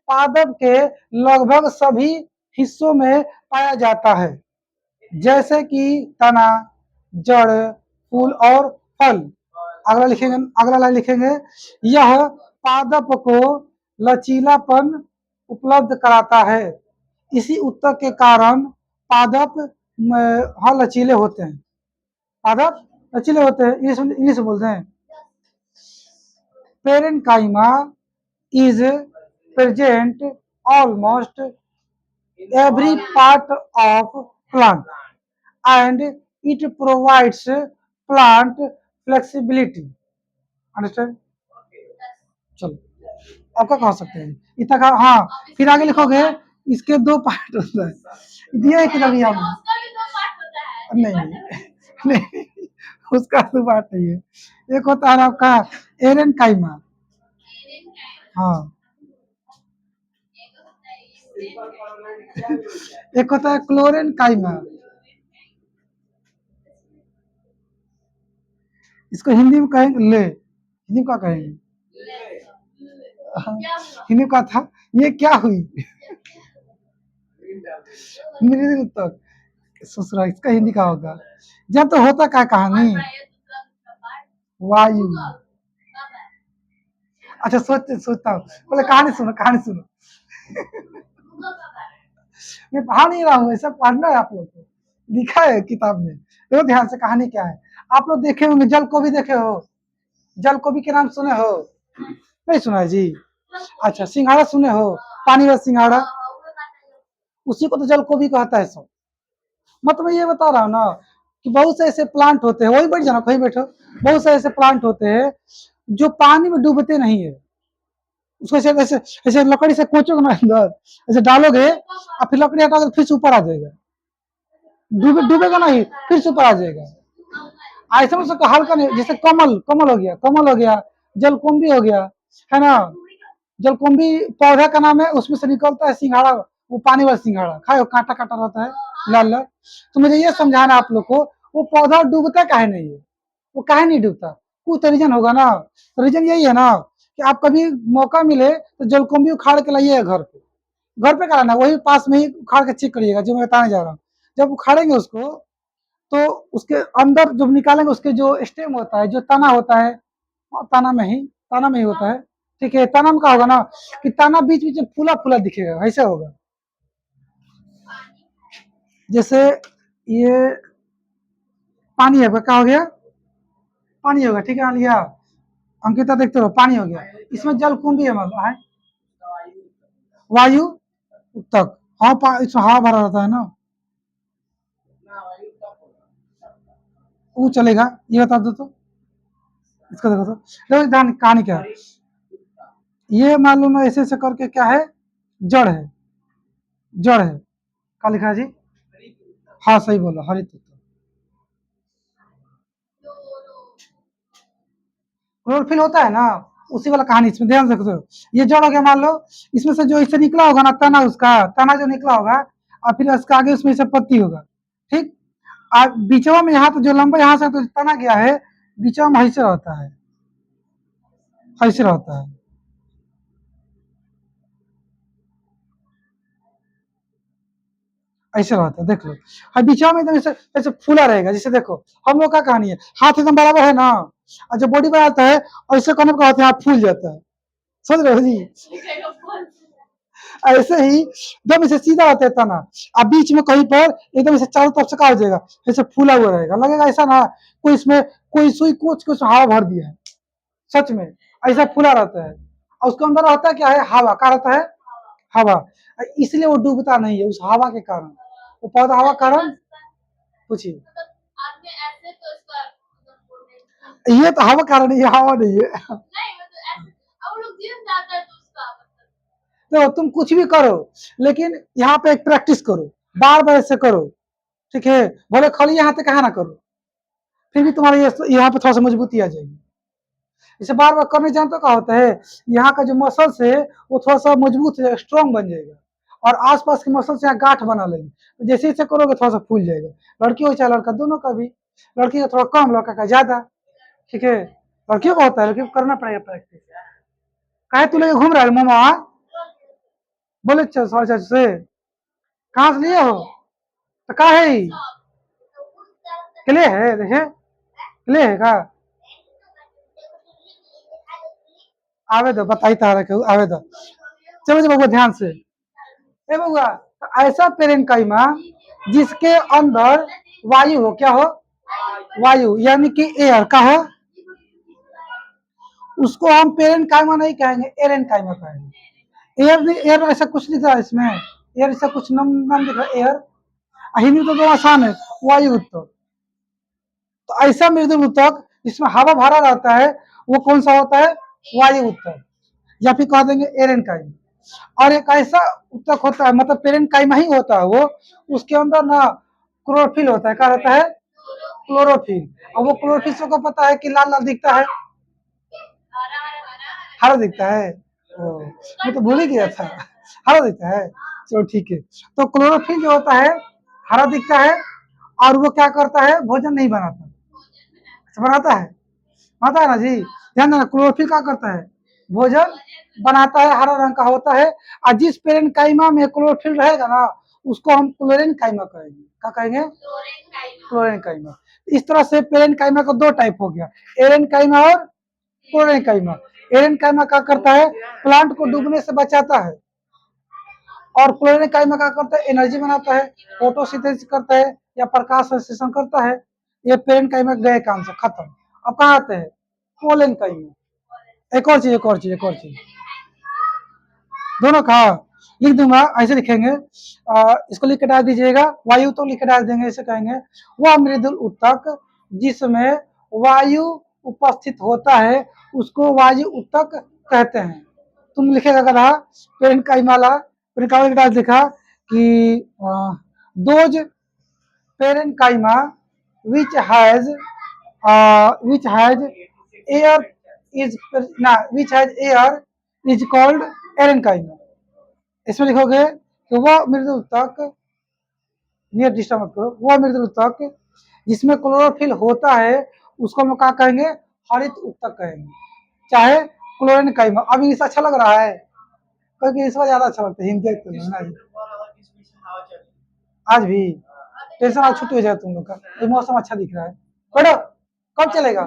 पादप के लगभग सभी हिस्सों में पाया जाता है, जैसे कि तना, जड़, फूल और फल। अगला लिखेंगे, अगला लाइन लिखेंगे, यह पादप को लचीलापन उपलब्ध कराता है, इसी उत्तक के कारण पादप हाँ लचीले होते हैं, पादप लचीले होते हैं, इंग्लिश बोलते हैं। Parenchyma is present almost every part of plant and it provides plant flexibility. Understand? चलो, आपका कह सकते हैं इतना का, हाँ, फिर आगे लिखोगे, इसके दो पार्ट होता है, दिया है किताब यहाँ, नहीं नहीं, उसका दो पार्ट नहीं है, एक होता है आपका एरन काइमा, हाँ, एक होता है क्लोरेन काइमा, इसको हिंदी में कहेंगे ले, हिंदी में क्या कहेंगे, हिंदी में क्या था, ये क्या हुई, मृदुल तक, ससुरा इसका हिंदी का होगा, जब तो होता क्या कहानी, वायु, अच्छा सोचता हूँ, बोले कहानी सुनो, कहानी सुनो, मैं पढ़ा नहीं रहा हूँ, ऐसा पढ़ना है आप लोग को, लिखा है किताब में, देखो ध्यान से कहानी क्या है। आप लोग देखे होंगे, जल को भी देखे हो, जल कोबी के नाम सुने हो, नहीं सुना है जी, अच्छा सिंघाड़ा सुने हो, पानी वाला सिंघाड़ा, उसी को तो जल कोबी कहता है सब। मतलब मैं ये बता रहा हूँ ना कि बहुत से ऐसे प्लांट होते हैं, वही बैठ जाना, वही बैठो, बहुत से ऐसे प्लांट होते हैं जो पानी में डूबते नहीं है, उसको ऐसे ऐसे ऐसे लकड़ी से कोचोगे ना अंदर, ऐसे डालोगे और फिर लकड़ी हटा फिर से ऊपर आ जाएगा, डूबेगा नहीं, फिर से ऊपर आ जाएगा, ऐसा उसका हल्का नहीं, जैसे कमल, कमल हो गया, कमल हो गया, जलकुंभी हो गया, है ना, जलकुंभी पौधा का नाम है, उसमें से निकलता है सिंघाड़ा, वो पानी वाला सिंघाड़ा खाए, कांटा कांटा रहता है लाल लाल। तो मुझे ये समझाना आप लोग को, वो पौधा डूबता काहे नहीं है, वो काहे नहीं डूबता, कुछ तो रीजन होगा ना, तो रीजन यही है ना कि आप कभी मौका मिले तो जलकुंभी उखाड़ के लाइए घर पे, घर पे कराना, वही पास में ही उखाड़ के चेक करिएगा, जो मैं बताने जा रहा हूँ, जब उखाड़ेंगे उसको तो उसके अंदर जब निकालेंगे उसके जो स्टेम होता है, जो तना होता है, तना में ही होता है। ठीक है, तना में क्या होगा ना कि तना बीच बीच में फूला फूला दिखेगा, ऐसा होगा। जैसे ये पानी है, क्या हो गया, पानी होगा। ठीक है, लिया अंकिता, देखते रहो, पानी हो गया। इसमें जल कुंभी है, मतलब है वायु तक। हाँ, इसमें हवा भरा रहता है ना, वो चलेगा। ये बता दो तो, इसका देखो तो, देखो ध्यान, कहानी क्या है। ये मालूम है ऐसे ऐसे करके क्या है, जड़ है, जड़ है। क्या लिखा है जी? हाँ सही बोला, हरित तत्व। क्लोरोफिल होता है ना, उसी वाला कहानी इसमें ध्यान से रखो। ये जड़ हो गया, मान लो इसमें से जो इससे निकला होगा ना तना, उसका तना जो निकला होगा, और फिर इसका आगे उसमें से पत्ती होगा। ठीक, और बीचवा में यहाँ तो जो लंबा यहाँ से तो तना गया है, बीचवा में ऐसे रहता है, ऐसे रहता है। ऐसे रहता है, देख लो। और बीचवा में एकदम ऐसे ऐसे फूला रहेगा। जैसे देखो, हम लोग का कहानी है, हाथ एकदम बराबर है ना, और जब बॉडी बनाता है और ऐसे करने का होता है, हाथ फूल जाता है। समझ रहे हो जी? ऐसे ही एकदम ऐसे सीधा रहता है तना, अब बीच में कहीं पर एकदम ऐसे चारों तरफ से क्या हो जाएगा, ऐसे फूला हुआ रहेगा, लगेगा ऐसा ना कोई इसमें कोई सुई कुछ कुछ हवा भर दिया है। सच में ऐसा फूला रहता है, और उसके अंदर रहता है क्या है, हवा। क्या रहता है? हवा। इसलिए वो डूबता नहीं है, उस हवा के कारण। वो पौधा हवा के कारण, पूछिए। ये तो हवा कारण है, ये हवा नहीं है। देखो, तुम कुछ भी करो, लेकिन यहाँ पे एक प्रैक्टिस करो, बार बार ऐसे करो। ठीक है, भले खाली यहाँ तक कहा ना करो, फिर भी तुम्हारे यहाँ पे थोड़ा सा मजबूती आ जाएगी। इसे बार बार करने जान तो क्या होता है, यहाँ का जो मसल्स है वो थोड़ा सा मजबूत स्ट्रॉन्ग बन जाएगा, और आसपास के मसल्स यहाँ गांठ बना लेंगे। तो जैसे जैसे करोगे थोड़ा सा फूल जाएगा। लड़की हो चाहे लड़का, दोनों का भी। लड़की का थोड़ा कम, लड़का का ज्यादा। ठीक है, लड़कियों को होता है, लड़कियों को करना पड़ेगा प्रैक्टिस। कहे तू लेके घूम रहा है मामा, बोले सर चाचू से, कहाँ से लिए हो? तो कहा है क्ले है, देखे क्ले है का, आवे दो, बताई तारा के आवे दो। चलो जी बबुआ, ध्यान से। ए बबुआ, ऐसा पेरेंकाइमा जिसके अंदर वायु हो, क्या हो, वायु यानी कि एयर का हो, उसको हम पेरेंकाइमा नहीं कहेंगे, एरेनकाइमा कहेंगे। एयर नहीं, एयर ऐसा कुछ नहीं था इसमें, एयर ऐसा कुछ नाम नाम दिख रहा है, एयर। हिंदी तो आसान है, वायु उत्तर। तो ऐसा मृदुल उत्तक जिसमें हवा भरा रहता है, वो कौन सा होता है, वायु उत्तक, या फिर कह देंगे एरेनकाइमा। और एक ऐसा उत्तक होता है, मतलब पेरेनकाइमा ही होता है वो, उसके अंदर ना क्लोरोफिल होता है। क्या रहता है? क्लोरोफिल। और वो क्लोरोफिल सबको पता है कि लाल लाल दिखता है, हरा दिखता है। मैं तो भूल ही गया था, हरा दिखता है। चलो ठीक है, तो क्लोरोफिल जो होता है हरा दिखता है, और वो क्या करता है, भोजन नहीं बनाता। बनाता है, बनाता है ना जी, ध्यान देना। क्लोरोफिल क्या करता है, भोजन बनाता है, हरा रंग का होता है। और जिस पेरेनकाइमा में क्लोरोफिल रहेगा ना, उसको हम क्लोरेनकाइमा कहेंगे। क्या कहेंगे? क्लोरेनकाइमा। इस तरह से पेरेनकाइमा का दो टाइप हो गया, एरेनकाइमा और क्लोरेनकाइमा। एरेनकाइमा क्या करता है, प्लांट को डूबने से बचाता है, और क्लोरेनकाइमा क्या करता है, एनर्जी बनाता है, फोटोसिंथेसिस करता है, या प्रकाश संश्लेषण करता है। ये पेरेनकाइमा गए काम से खत्म। अब कहाँ आते हैं, कोलेनकाइमा। एक और चीज, एक और चीज, एक और चीज, दोनों का लिख दूंगा, ऐसे लिखेंगे। इसको लिख के डाल दीजिएगा, वायु तो लिख के डाल देंगे, ऐसे कहेंगे। वह मृदुल उत्तक जिसमें वायु उपस्थित होता है, उसको वायु उत्तक कहते हैं। तुम लिखेगा गधा, पेन का हिमाला, पेन का डाल लिखा कि those parenchyma which has which has air is ना which has air is called aerenchyma. इसमें लिखोगे कि वह मृदुल तक, नियर डिस्टर्ब मत करो, वह मृदुल तक जिसमें क्लोरोफिल होता है, उसको हम क्या कहेंगे, हरित उत्तक कहेंगे, चाहे क्लोरेनकाइमा। अब इंग्लिश अच्छा लग रहा है, क्योंकि इस बार ज्यादा अच्छा लगता है हिंदी तो ना जी। आज भी टेंशन आज छुट्टी हो जाए तुम लोग का, ये मौसम अच्छा दिख रहा है। पढ़ो, कब चलेगा?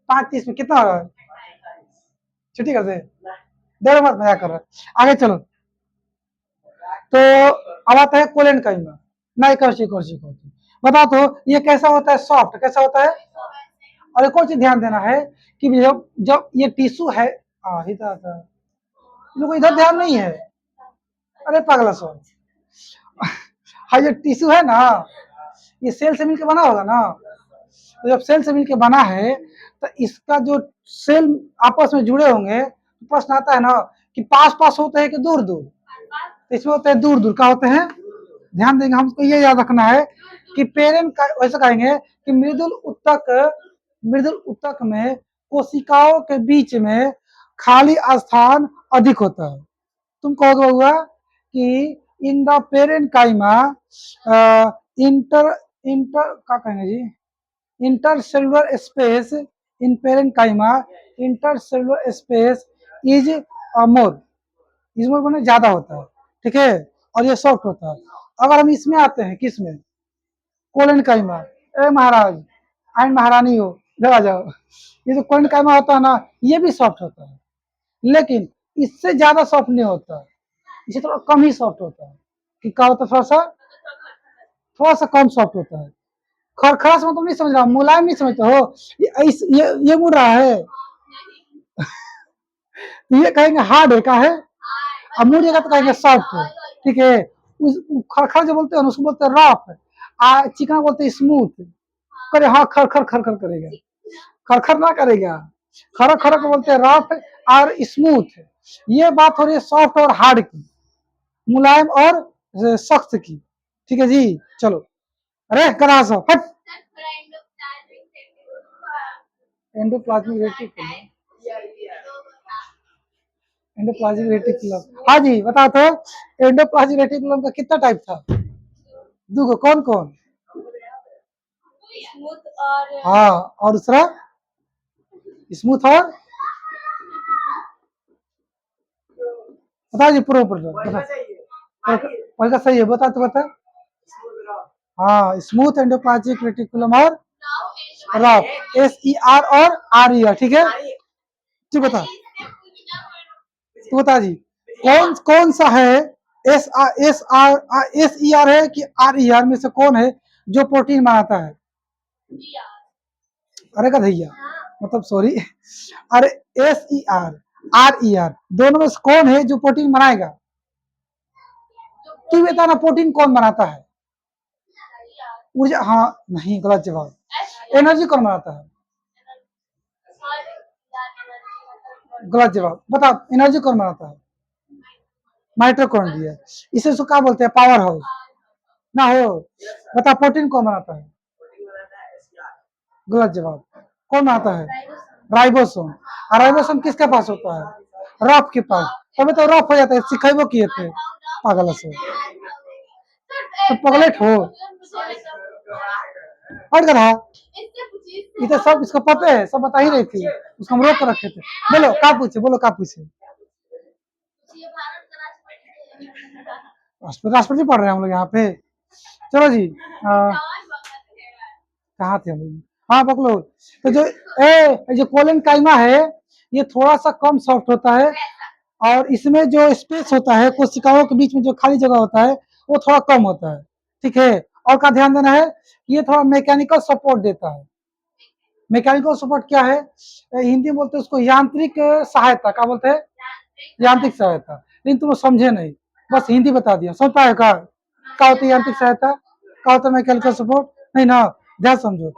5:30 में। कितना हो रहा है? छुट्टी कर दे, देर मत मजा कर रहा है। आगे चलो। तो अब आता है कोलेन काइमा। नहीं कौशिक कौशिक कौशिक बताओ तो ये कैसा होता है? सॉफ्ट। कैसा होता है? और एक और चीज ध्यान देना है कि जब जब ये टिश्यू है, इधर लोग इधर ध्यान नहीं है। अरे पागला सो, हाँ ये टिश्यू है ना, ये सेल से मिलके बना होगा ना। तो जब सेल से मिलके बना है तो इसका जो सेल आपस में जुड़े होंगे, तो प्रश्न आता है ना कि पास पास होते हैं कि दूर दूर। तो इसमें होते हैं दूर दूर। का होते हैं? ध्यान देंगे, हमको ये याद रखना है कि पेरेंट का वैसे कहेंगे कि मृदुल उत्तक में कोशिकाओं के बीच में खाली स्थान अधिक होता है। तुम कहोगे हुआ कि in the parenchyma inter inter क्या कहेंगे जी, intercellular space in parenchyma, intercellular space is more, is more मैंने ज्यादा होता है, ठीक है, और ये सॉफ्ट होता है। अगर हम इसमें आते हैं, किसमें? कोलन काइमा। ए महाराज एंड महारानी हो, इधर आ जाओ। ये जो कोलन काइमा होता है ना, ये भी सॉफ्ट होता है, लेकिन इससे ज्यादा सॉफ्ट नहीं होता, इसे थोड़ा कम ही सॉफ्ट होता है। कि क्या होता है? थोड़ा सा कम सॉफ्ट होता है। खरखरा से मतलब नहीं समझ रहा, मुलायम नहीं समझते हो। ये मुड़ रहा है, ये कहेंगे हार्ड है, का है, अब मुड़ेगा तो कहेंगे सॉफ्ट है, ठीक है। उस खरखर जो बोलते हैं उसको बोलते हैं रफ, चिकना बोलते हैं स्मूथ। करे हाँ, खर खर खर खर करेगा, खरखर ना करेगा। खर खर को बोलते हैं रफ और स्मूथ। ये बात हो रही है सॉफ्ट और हार्ड की, मुलायम और सख्त की, ठीक है जी। चलो, अरे करा सो हट। एंडोप्लाज्मिक रेटिकुलम, एंडोप्लाज्मिक रेटिकुलम, हाँ जी बताओ तो एंडोप्लाज्मिक रेटिकुलम का कितना टाइप था? दूगो। कौन कौन? हाँ, और दूसरा स्मूथ और बताओ जी, पूरा बता सही है, बता तो बता। हाँ, स्मूथ एंडोप्लाज्मिक रेटिकुलम और रफ, SER और RER, ठीक है। तू बता, तू बता जी, कौन कौन सा है? SER है कि RER में से कौन है जो प्रोटीन बनाता है? अरे का भैया, मतलब सॉरी, अरे SER, RER दोनों में से कौन है जो प्रोटीन बनाएगा? तू बता ना, प्रोटीन कौन बनाता है? ऊर्जा, हाँ नहीं, गलत जवाब। एनर्जी कौन बनाता है? गलत जवाब। बता, एनर्जी कौन बनाता है? माइटोकॉन्ड्रिया। इसे उसको क्या बोलते हैं? पावर हाउस ना हो। बता, प्रोटीन कौन बनाता है? गलत जवाब। कौन बनाता है? राइबोसोम। और राइबोसोम किसके पास होता है? रफ के पास। तभी तो रफ हो जाता है, सिखेबो किए थे पागल से। तो पगलेट हो और गधा, ये तो सब इसको पता है, सब बता ही रही थी, उसको हम रोक कर रखे थे। बोलो क्या पूछे, बोलो क्या पूछे। राष्ट्रपति पढ़ रहे हैं हम लोग यहाँ पे। चलो जी, कहाँ थे हम लोग? हाँ पकड़ो। तो जो कोलन काइमा है, ये थोड़ा सा कम सॉफ्ट होता है, और इसमें जो स्पेस होता है कोशिकाओं के बीच में, जो खाली जगह होता है, वो थोड़ा कम होता है, ठीक है। और का ध्यान देना है, ये थोड़ा मैकेनिकल सपोर्ट देता है। मैकेनिकल सपोर्ट क्या है? हिंदी में बोलते हैं उसको यांत्रिक सहायता। क्या बोलते हैं? यांत्रिक सहायता। लेकिन तुम समझे नहीं, बस हिंदी बता दिया, समझ पाए क्या होती है यांत्रिक सहायता, क्या होता है मैकेनिकल सपोर्ट? नहीं ना, ध्यान समझो।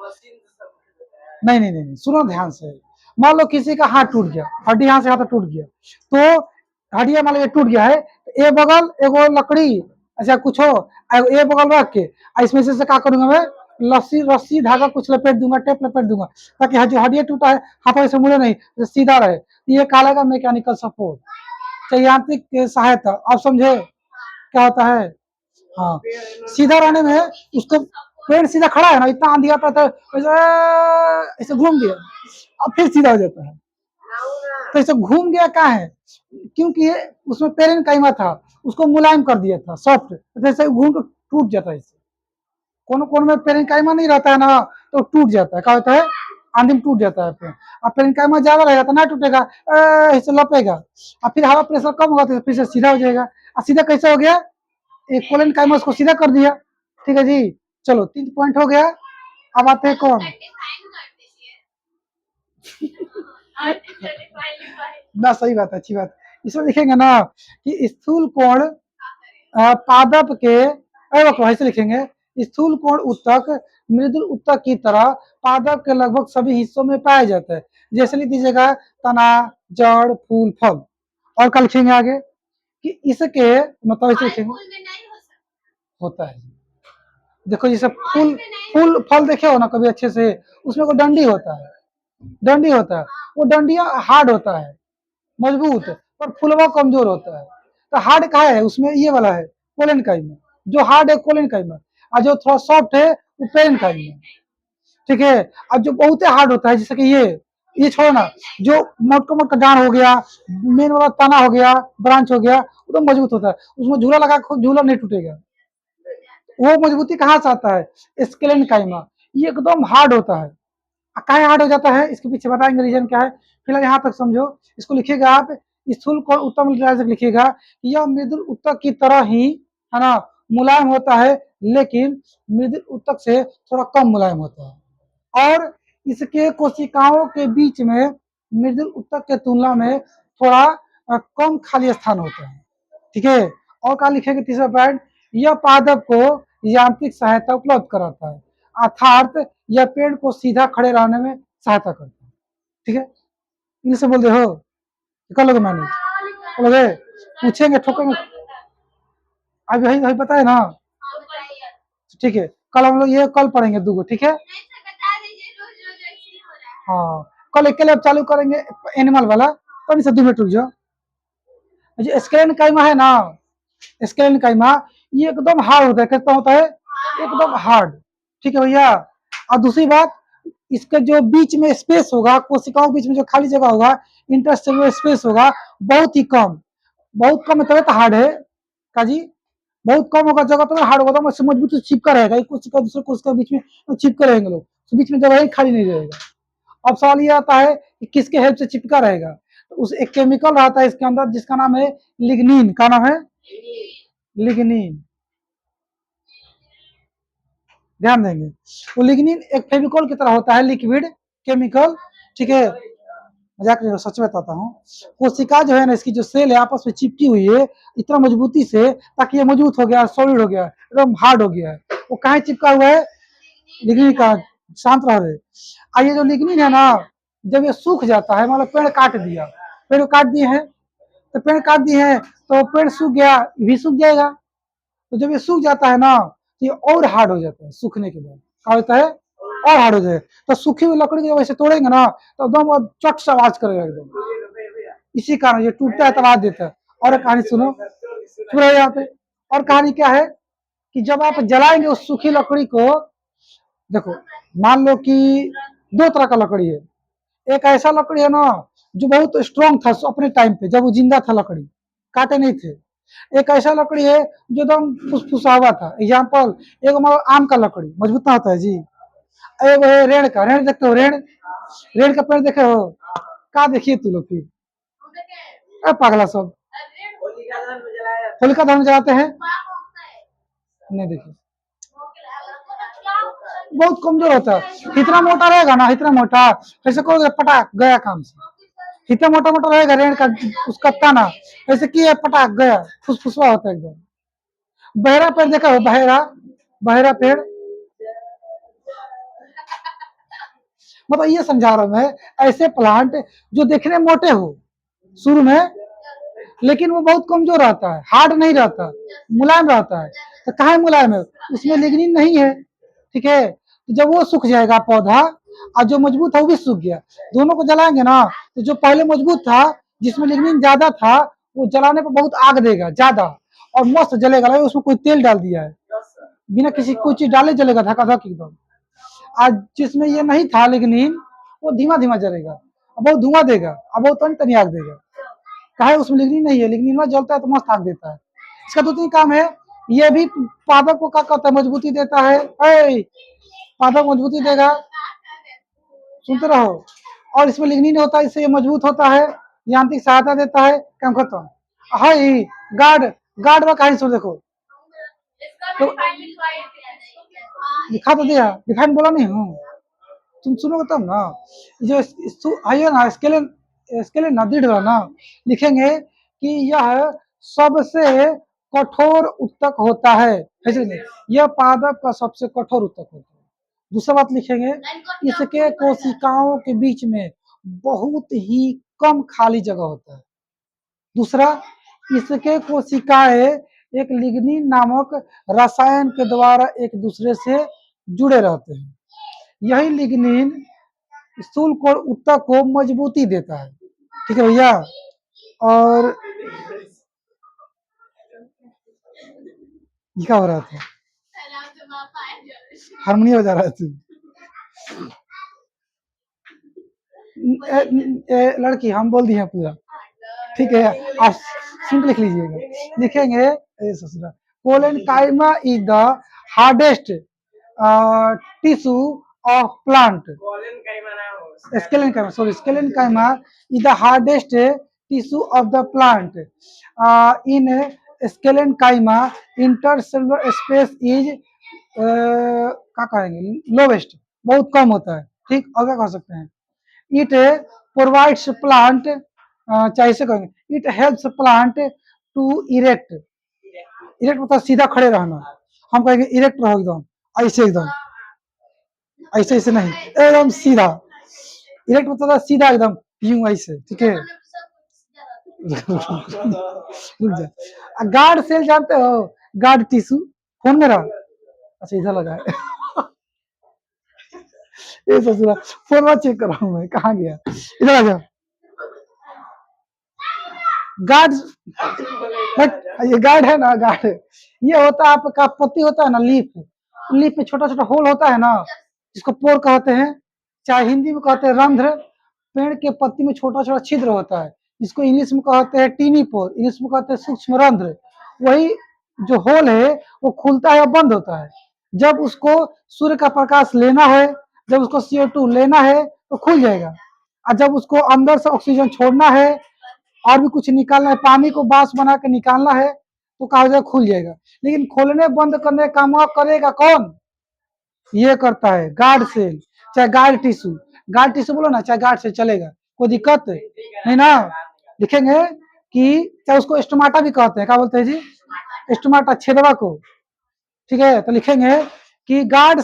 नहीं नहीं नहीं, सुनो ध्यान से। मान लो किसी का हाथ टूट गया, हड्डी यहाँ से हाथ टूट गया, तो हड्डिया मान लो ये टूट गया है, ए बगल एगो लकड़ी, अच्छा कुछ हो, ए बगल रख के इसमें से क्या करूंगा मैं? रस्सी रस्सी धागा कुछ लपेट दूंगा, टेप लपेट दूंगा, ताकि जो हड्डिया टूटा है हाथों से मुड़े नहीं, सीधा रहे। ये कहलाएगा मैकेनिकल सपोर्ट, चाहे यांत्रिक सहायता। आप समझे क्या होता है? हाँ, सीधा रहने में उसको, पेड़ सीधा खड़ा है ना, इतना आंधी आता था, ऐसे घूम गया, अब फिर सीधा हो जाता है। तो ऐसे घूम गया क्या है? क्योंकि उसमें पेरेंट काइमा था, उसको मुलायम कर दिया था, सॉफ्ट, जैसे घूम तो टूट जाता है इससे। कोन कोन में पेरेंकाइमा नहीं रहता है ना, तो टूट जाता है, क्या होता है, आंधी में टूट जाता है पेड़। अब पेरेंकाइमा ज्यादा रहेगा तो ना टूटेगा, ऐसे लपेगा, और फिर हवा प्रेशर कम होगा तो फिर से सीधा हो जाएगा। और सीधा कैसे हो गया, एक पोलन काइमा उसको सीधा कर दिया। ठीक है जी, चलो 3 पॉइंट हो गया। अब आते हैं कौन, ना सही बात है, अच्छी बात। इसमें लिखेंगे ना कि स्थूल कोण पादप के, ऐसे लिखेंगे, स्थूल कोण उत्तक मृदुल उत्तक की तरह पादप के लगभग सभी हिस्सों में पाया जाता है। जैसे लिख दीजिएगा तना, जड़, फूल, फल। और क्या लिखेंगे आगे कि इसके, मतलब ऐसे लिखेंगे, होता है। देखो जैसे फूल, फूल फल देखे हो ना कभी अच्छे से, उसमें कोई डंडी होता है, डंडी होता है, वो डंडिया हार्ड होता है, मजबूत, पर फुलवा कमजोर होता है। तो हार्ड कहा है उसमें, ये वाला है कोलेन काइमा, जो हार्ड है कोलेन काइमा, और जो थोड़ा सॉफ्ट है वो पेरेन काइमा। ठीक है, अब जो बहुत हार्ड होता है जैसे कि ये छोड़ो ना, जो मोटा मोटा डांड हो गया, मेन वाला तना हो गया, ब्रांच हो गया, वो तो मजबूत होता है, उसमें झूला लगा, झूला नहीं टूटेगा। वो मजबूती कहाँ से आता है, स्केलेन काइमा, ये एकदम हार्ड होता है। काहे हार्ड हो जाता है, इसके पीछे बताएंगे रीजन क्या है। फिलहाल यहाँ तक समझो, इसको लिखिएगा आप, स्थूल कोण उत्तम लिखिएगा, यह मृदुल उत्तक की तरह ही, है ना, मुलायम होता है, लेकिन मृदुल उत्तक से थोड़ा कम मुलायम होता है, और इसके कोशिकाओं के बीच में मृदुल उत्तक के तुलना में थोड़ा कम खाली स्थान होता है। ठीक है, और क्या लिखेंगे तीसरा पॉइंट, यह पादप को यांत्रिक सहायता उपलब्ध कराता है, अर्थात यह पेड़ को सीधा खड़े रहने में सहायता करता है। ठीक है, इनसे बोल दे हो, कर लोगे मैनेज, बोलोगे, पूछेंगे ठोकेंगे, अब यही वही पता है ना। ठीक है, कल हम लोग ये कल पढ़ेंगे दूगो, ठीक है। हाँ, कल एक अब चालू करेंगे एनिमल वाला, तो से 2 मिनट रुक जाओ। जो स्केलेन काइमा है ना, स्केलेन काइमा, ये एकदम हार्ड होता है, कैसा होता है, एकदम हार्ड। ठीक है भैया, और दूसरी बात, इसके जो बीच में स्पेस होगा, कोशिकाओं के बीच में जो खाली जगह होगा, इंटरसेलुलर स्पेस होगा, बहुत ही कम, बहुत कम, तब तो हार्ड है काजी, बहुत कम होगा जगह तो हार्ड होगा, तो मजबूत से चिपका रहेगा, एक कोशिका दूसरे कोशिका के बीच में चिपके रहेंगे लोग, तो बीच में जगह ही खाली नहीं रहेगा। अब सवाल ये आता है कि किसके हेल्प से चिपका रहेगा, तो उस एक केमिकल रहता है इसके अंदर जिसका नाम है लिग्निन। का नाम है, लिग्निन, ध्यान देंगे। वो लिग्निन एक फेविकोल की तरह होता है, लिक्विड केमिकल। ठीक है, मजाक नहीं, सच बताता हूँ, कोशिका जो है ना, इसकी जो सेल है आपस में चिपकी हुई है इतना मजबूती से, ताकि ये मजबूत हो गया, सॉलिड हो गया, एकदम हार्ड हो गया है। वो कहाँ चिपका हुआ है, लिग्निन का, शांत रहे। और ये जो लिग्निन है ना, जब ये सूख जाता है, मतलब पेड़ काट दिया, पेड़ काट दिए हैं, तो पेड़ काट दिए हैं तो पेड़ सूख गया, भी सूख जाएगा। तो जब ये सूख जाता है ना, तो ये और हार्ड हो जाता है, सूखने के बाद क्या होता है, और हार्ड हो जाए। तो सूखी हुई लकड़ी को वैसे तोड़ेंगे ना, तो एकदम चट से आवाज करेगा एकदम, इसी कारण ये टूटता है तो आवाज देता है। और कहानी सुनो, चुप रहे यहाँ पे। और कहानी क्या है कि जब आप जलाएंगे उस सूखी लकड़ी को, देखो मान लो कि 2 तरह का लकड़ी है, एक ऐसा लकड़ी है ना जो बहुत स्ट्रांग था अपने टाइम पे, जब वो जिंदा था, लकड़ी काटे नहीं थे। एक ऐसा लकड़ी है जो एकदम फुसफुसा हुआ था, एग्जाम्पल, एक मतलब आम का लकड़ी मजबूत होता है जी, एक है रेड़ का, रेड़ देखते हो, रेड़, रेड़ का पेड़ देखे हो, का देखिए तू लोग फिर, पागला सब, होलिका दहन जलाते हैं, नहीं देखिए, बहुत कमजोर होता है, इतना मोटा रहेगा ना, इतना मोटा, ऐसे कहोगे पटाक गया काम से, इतना मोटा मोटा रहेगा रेड़ का उसका तना, ऐसे किए पटाक गया, फुसफुसवा होता है एकदम। बहरा पेड़ देखा हो, बहरा, बहरा पेड़, मतलब ये समझा रहा हूं मैं, ऐसे प्लांट जो देखने में मोटे हो शुरू में, लेकिन वो बहुत कमजोर रहता है, हार्ड नहीं रहता, मुलायम रहता है। तो कहा मुलायम है, उसमें लिग्निन नहीं है। ठीक है, तो जब वो सूख जाएगा पौधा, और जो मजबूत है वो भी सूख गया, दोनों को जलाएंगे ना, तो जो पहले मजबूत था जिसमें लिग्निन ज्यादा था, वो जलाने पर बहुत आग देगा ज्यादा, और मस्त जलेगा, उसमें कोई तेल डाल दिया है, बिना किसी कोई चीज डाले जलेगा धकाधक एकदम। आज जिसमें ये नहीं था लिग्निन, वो धीमा धीमा जलेगा, अब बहुत धुआं देगा, अब बहुत तनी तनी आग देगा। कहा उसमें लिग्निन नहीं है, लिग्निन में जलता है तो मस्त आग देता है। इसका 2-3 काम है ये भी पादप को क्या कहता है, मजबूती देता है। पादप मजबूती देगा, सुनते रहो। और इसमें लिग्निन होता है, इससे ये मजबूत होता है, यांत्रिक सहायता देता है। काम खत्म। हाई गार्ड, गार्ड में कहानी सुन देखो, तो दिखा तो दिया, डिफाइन बोला नहीं हूँ, तुम सुनोगे तब ना। जो आइए ना, स्केलेन ना दृढ़ ना, लिखेंगे कि यह सबसे कठोर उत्तक होता है, ऐसे नहीं, यह पादप का सबसे कठोर उत्तक होता है। दूसरा बात लिखेंगे, इसके कोशिकाओं के बीच में बहुत ही कम खाली जगह होता है। दूसरा, इसके कोशिकाएं एक लिग्निन नामक रसायन के द्वारा एक दूसरे से जुड़े रहते हैं। यही लिग्निन स्थूल कोण उत्तक को मजबूती देता है। ठीक है भैया। और ये क्या हो रहा था, हारमोनियम बजा रहा था लड़की, हम बोल दिए पूरा, ठीक है। आप सिंपल लिख लीजिएगा, लिखेंगे ससुरा, collenchyma is the hardest tissue of plant. Scalenchyma, chyma is the hardest tissue of the plant. In scalenchyma, intercellular space is क्या कहेंगे, लोवेस्ट, बहुत कम होता है। ठीक, और क्या कह सकते हैं, इट प्रोवाइड्स प्लांट, चाहे इसे कहेंगे, it helps plant to erect. Erect मतलब सीधा खड़े रहना, हम कहेंगे इरेक्ट रहो एकदम, ऐसे एकदम, ऐसे ऐसे नहीं, एकदम सीधा। इरेक्ट मतलब सीधा एकदम, यूं ऐसे, ठीक है। रुक जा। गार्ड सेल जानते हो, गार्ड टिश्यू, फोन में रहा, अच्छा इधर लगा है ये ससुरा, फोन में चेक कर रहा हूँ मैं, कहाँ गया, इधर आ जा। गार्ड, ये गार्ड है ना, गार्ड, ये होता है आपका पत्ती होता है ना, लीफ, लीफ में छोटा छोटा होल होता है ना, जिसको पोर कहते हैं, चाहे हिंदी में कहते हैं रंध्र। पेड़ के पत्ती में छोटा छोटा छिद्र होता है, जिसको इंग्लिश में कहते हैं टीनी पोर, इंग्लिश में कहते हैं सूक्ष्म रंध्र। वही जो होल है वो खुलता है और बंद होता है। जब उसको सूर्य का प्रकाश लेना है, जब उसको CO2 लेना है तो खुल जाएगा, और जब उसको अंदर से ऑक्सीजन छोड़ना है और भी कुछ निकालना है, पानी को बांस बना के निकालना है, तो कहा जाएगा खुल जाएगा। लेकिन खोलने बंद करने का काम करेगा कौन, ये करता है गार्ड सेल, चाहे गार्ड टिश्यू, गार्ड टिश्यू बोलो ना, चाहे गार्ड सेल चलेगा, कोई दिक्कत नहीं ना। लिखेंगे कि चाहे उसको स्टोमाटा भी कहते हैं, क्या बोलते हैं जी, स्टोमाटा, छेदवा को, ठीक है। तो लिखेंगे कि guard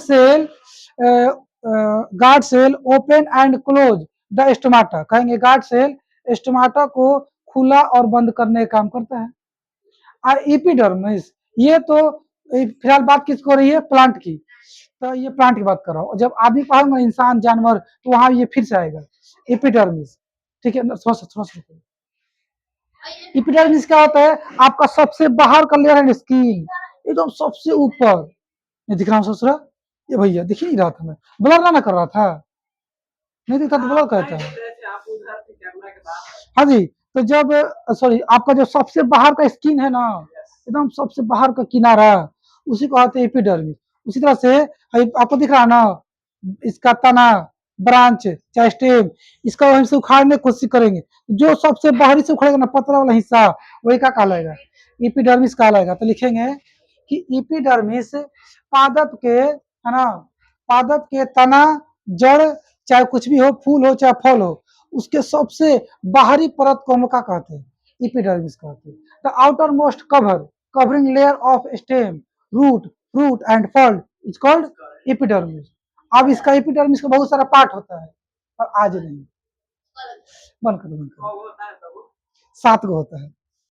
cell open and close the stomata, कहेंगे गार्ड सेल स्टोमाटा को खुला और बंद करने का काम करता है। और एपिडर्मिस, ये तो फिलहाल बात किसको हो रही है, प्लांट की, तो ये प्लांट की बात कर रहा हूँ। जब आदमी पढ़ूंगा इंसान जानवर, तो वहां ये फिर से आएगा एपिडर्मिस, ठीक है। थोड़ा एपिडर्मिस क्या होता है, आपका सबसे बाहर का लेयर है स्किन, एकदम सबसे ऊपर, नहीं दिख रहा हूँ ससुरा, ये भैया दिख ही नहीं रहा था, मैं ब्लर ना कर रहा था, नहीं दिखता तो ब्लर कहता है। हाँ जी, तो जब, सॉरी, आपका जो सबसे बाहर का स्किन है ना, एकदम सबसे बाहर का किनारा, उसी को कहते हैं एपिडर्मिस। उसी तरह से आपको दिख रहा है ना, इसका तना, ब्रांच, चाहे स्टेम, इसका हम से उखाड़ने की कोशिश करेंगे, जो सबसे बाहरी से उखाड़ेगा ना, पतला वाला हिस्सा, वही क्या कहलाएगा, एपिडर्मिस कहलाएगा। तो लिखेंगे कि एपिडर्मिस पादप के, है ना, पादप के तना, जड़, चाहे कुछ भी हो, फूल हो चाहे फल हो, उसके सबसे बाहरी परत को हम क्या कहते हैं, एपिडर्मिस कहते हैं। The outermost cover, covering layer of stem, root, fruit and phal is called epidermis. अब इसका एपिडर्मिस का बहुत सारा पार्ट होता है, पर आज नहीं, बंद करो 7 गो होता है।